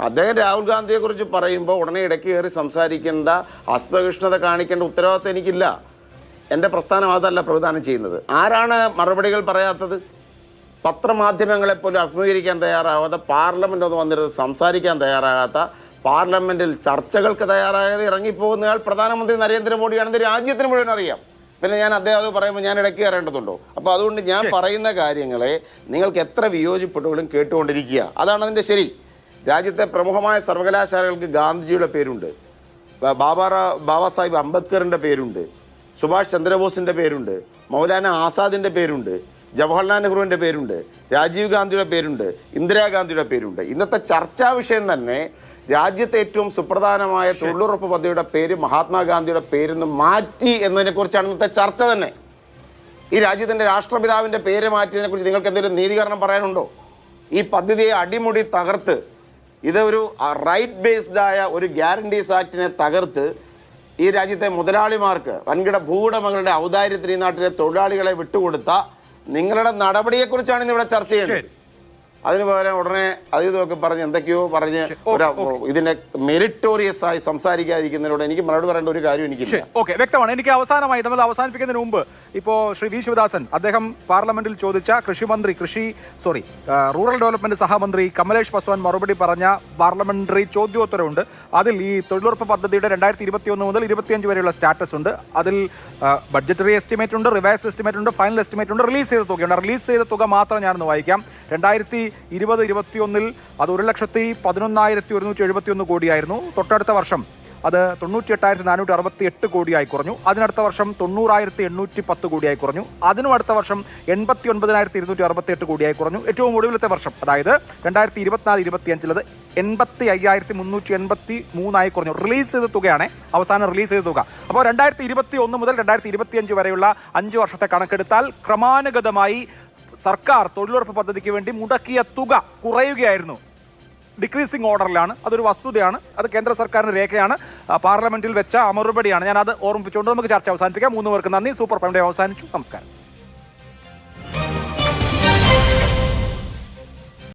അദ്ദേഹം രാഹുൽ ഗാന്ധിയെക്കുറിച്ച് പറയുമ്പോൾ ഉടനെ ഇടയ്ക്ക് കയറി സംസാരിക്കേണ്ട, അസഹിഷ്ണുത കാണിക്കേണ്ട ഉത്തരവാദിത്വം എനിക്കില്ല. എൻ്റെ പ്രസ്ഥാനം അതല്ല പ്രധാനം ചെയ്യുന്നത്. ആരാണ് മറുപടികൾ പറയാത്തത്? പത്രമാധ്യമങ്ങളെപ്പോലും അഭിമുഖീകരിക്കാൻ തയ്യാറാവാത്ത, പാർലമെൻ്റ് ഒന്ന് വന്നിരുന്നത് സംസാരിക്കാൻ തയ്യാറാകാത്ത, പാർലമെൻറ്റിൽ ചർച്ചകൾക്ക് തയ്യാറാകാതെ ഇറങ്ങിപ്പോകുന്നയാൾ പ്രധാനമന്ത്രി നരേന്ദ്രമോദിയാണെന്ന് രാജ്യത്തിന് മുഴുവൻ അറിയാം. പിന്നെ ഞാൻ അദ്ദേഹം അത് പറയുമ്പോൾ ഞാൻ ഇടയ്ക്ക് കയറേണ്ടതുണ്ടോ? അപ്പോൾ അതുകൊണ്ട് ഞാൻ പറയുന്ന കാര്യങ്ങളെ നിങ്ങൾക്ക് എത്ര വിയോജിപ്പെട്ടുകളും കേട്ടുകൊണ്ടിരിക്കുക, അതാണ് അതിൻ്റെ ശരി. രാജ്യത്തെ പ്രമുഖമായ സർവകലാശാലകൾക്ക് ഗാന്ധിജിയുടെ പേരുണ്ട്, ബാബാ സാഹിബ് അംബേദ്കറിൻ്റെ പേരുണ്ട്, സുഭാഷ് ചന്ദ്രബോസിൻ്റെ പേരുണ്ട്, മൗലാന ആസാദിൻ്റെ പേരുണ്ട്, ജവഹർലാൽ നെഹ്റുവിൻ്റെ പേരുണ്ട്, രാജീവ് ഗാന്ധിയുടെ പേരുണ്ട്, ഇന്ദിരാഗാന്ധിയുടെ പേരുണ്ട്. ഇന്നത്തെ ചർച്ചാ വിഷയം തന്നെ രാജ്യത്തെ ഏറ്റവും സുപ്രധാനമായ തൊഴിലുറപ്പ് പദ്ധതിയുടെ പേര് മഹാത്മാഗാന്ധിയുടെ പേരിന്ന് മാറ്റി എന്നതിനെക്കുറിച്ചാണ് ഇന്നത്തെ ചർച്ച തന്നെ. ഈ രാജ്യത്തിൻ്റെ രാഷ്ട്രപിതാവിൻ്റെ പേര് മാറ്റിയതിനെക്കുറിച്ച് നിങ്ങൾക്ക് എന്തെങ്കിലും നീതീകരണം പറയാനുണ്ടോ? ഈ പദ്ധതിയെ അടിമുടി തകർത്ത്, ഇത് ഒരു റൈറ്റ് ബേസ്ഡായ ഒരു ഗ്യാരണ്ടീസ് ആക്ടിനെ തകർത്ത് ഈ രാജ്യത്തെ മുതലാളിമാർക്ക്, വൻകിട ഭൂവുടമകളുടെ ഔദാര്യത്തിന് ഈ നാട്ടിലെ തൊഴിലാളികളെ വിട്ടുകൊടുത്ത നിങ്ങളുടെ നടപടിയെക്കുറിച്ചാണ് ഇന്നിവിടെ ചർച്ച ചെയ്യുന്നത്. അതിന് പകരം ഉടനെ ഇതൊക്കെ പറഞ്ഞ് എന്തൊക്കെയോ പറഞ്ഞ് ഇതിനെ മെറിറ്റോറിയസ് ആയി സംസാരിക്കാതിരിക്കുന്നതിനോട് എനിക്ക് മറുപടി പറയേണ്ട ഒരു കാര്യം എനിക്കില്ല. ഓക്കെ, വ്യക്തമാണ്. എനിക്ക് അവസാനമായി നമ്മൾ അവസാനിപ്പിക്കുന്നതിന് മുമ്പ് ഇപ്പോൾ ശ്രീ വി ശിവദാസൻ അദ്ദേഹം പാർലമെന്റിൽ ചോദിച്ച റൂറൽ ഡെവലപ്മെന്റ് സഹമന്ത്രി കമലേഷ് പസ്വാൻ മറുപടി പറഞ്ഞ പാർലമെന്ററി ചോദ്യോത്തരവുണ്ട്. അതിൽ ഈ തൊഴിലുറപ്പ് പദ്ധതിയുടെ 2021 മുതൽ 25 വരെയുള്ള സ്റ്റാറ്റസ് ഉണ്ട്. അതിൽ ബഡ്ജറ്ററി എസ്റ്റിമേറ്റ് ഉണ്ട്, റിവൈസ്ഡ് എസ്റ്റിമേറ്റ് ഉണ്ട്, ഫൈനൽ എസ്റ്റിമേറ്റ് ഉണ്ട്, റിലീസ് ചെയ്ത തുകയുണ്ട്. റിലീസ് ചെയ്ത തുക മാത്രം ഞാനൊന്ന് വായിക്കാം. 2020-21 അത് 1,11,171 കോടിയായിരുന്നു. തൊട്ടടുത്ത വർഷം അത് 98,468 കോടിയായി കുറഞ്ഞു. അതിനടുത്ത വർഷം 90,810 കോടിയായി കുറഞ്ഞു. അതിനും അടുത്ത വർഷം 89,268 കോടിയായി കുറഞ്ഞു. ഏറ്റവും ഒടുവിലത്തെ വർഷം, അതായത് 2024-25 അത് 85,383 കുറഞ്ഞു. റിലീസ് ചെയ്ത തുകയാണ്, അവസാനം റിലീസ് ചെയ്ത തുക. അപ്പോൾ 2021 മുതൽ 2025 വരെയുള്ള 5 വർഷത്തെ കണക്കെടുത്താൽ ക്രമാനുഗതമായി സർക്കാർ തൊഴിലുറപ്പ് പദ്ധതിക്ക് വേണ്ടി മുടക്കിയ തുക കുറയുകയായിരുന്നു. ഡിക്രീസിംഗ് ഓർഡറിലാണ്. അതൊരു വസ്തുതയാണ്. അത് കേന്ദ്ര സർക്കാരിന് രേഖയാണ്. പാർലമെന്റിൽ വെച്ച മറുപടിയാണ്. ഞാൻ അത് ഓർമ്മിപ്പിച്ചുകൊണ്ട് നമുക്ക് ചർച്ച അവസാനിപ്പിക്കാം. 3 പേർക്ക് നന്ദി. സൂപ്പർ പ്രൈം ഡേ അവസാനിച്ചു. നമസ്കാരം.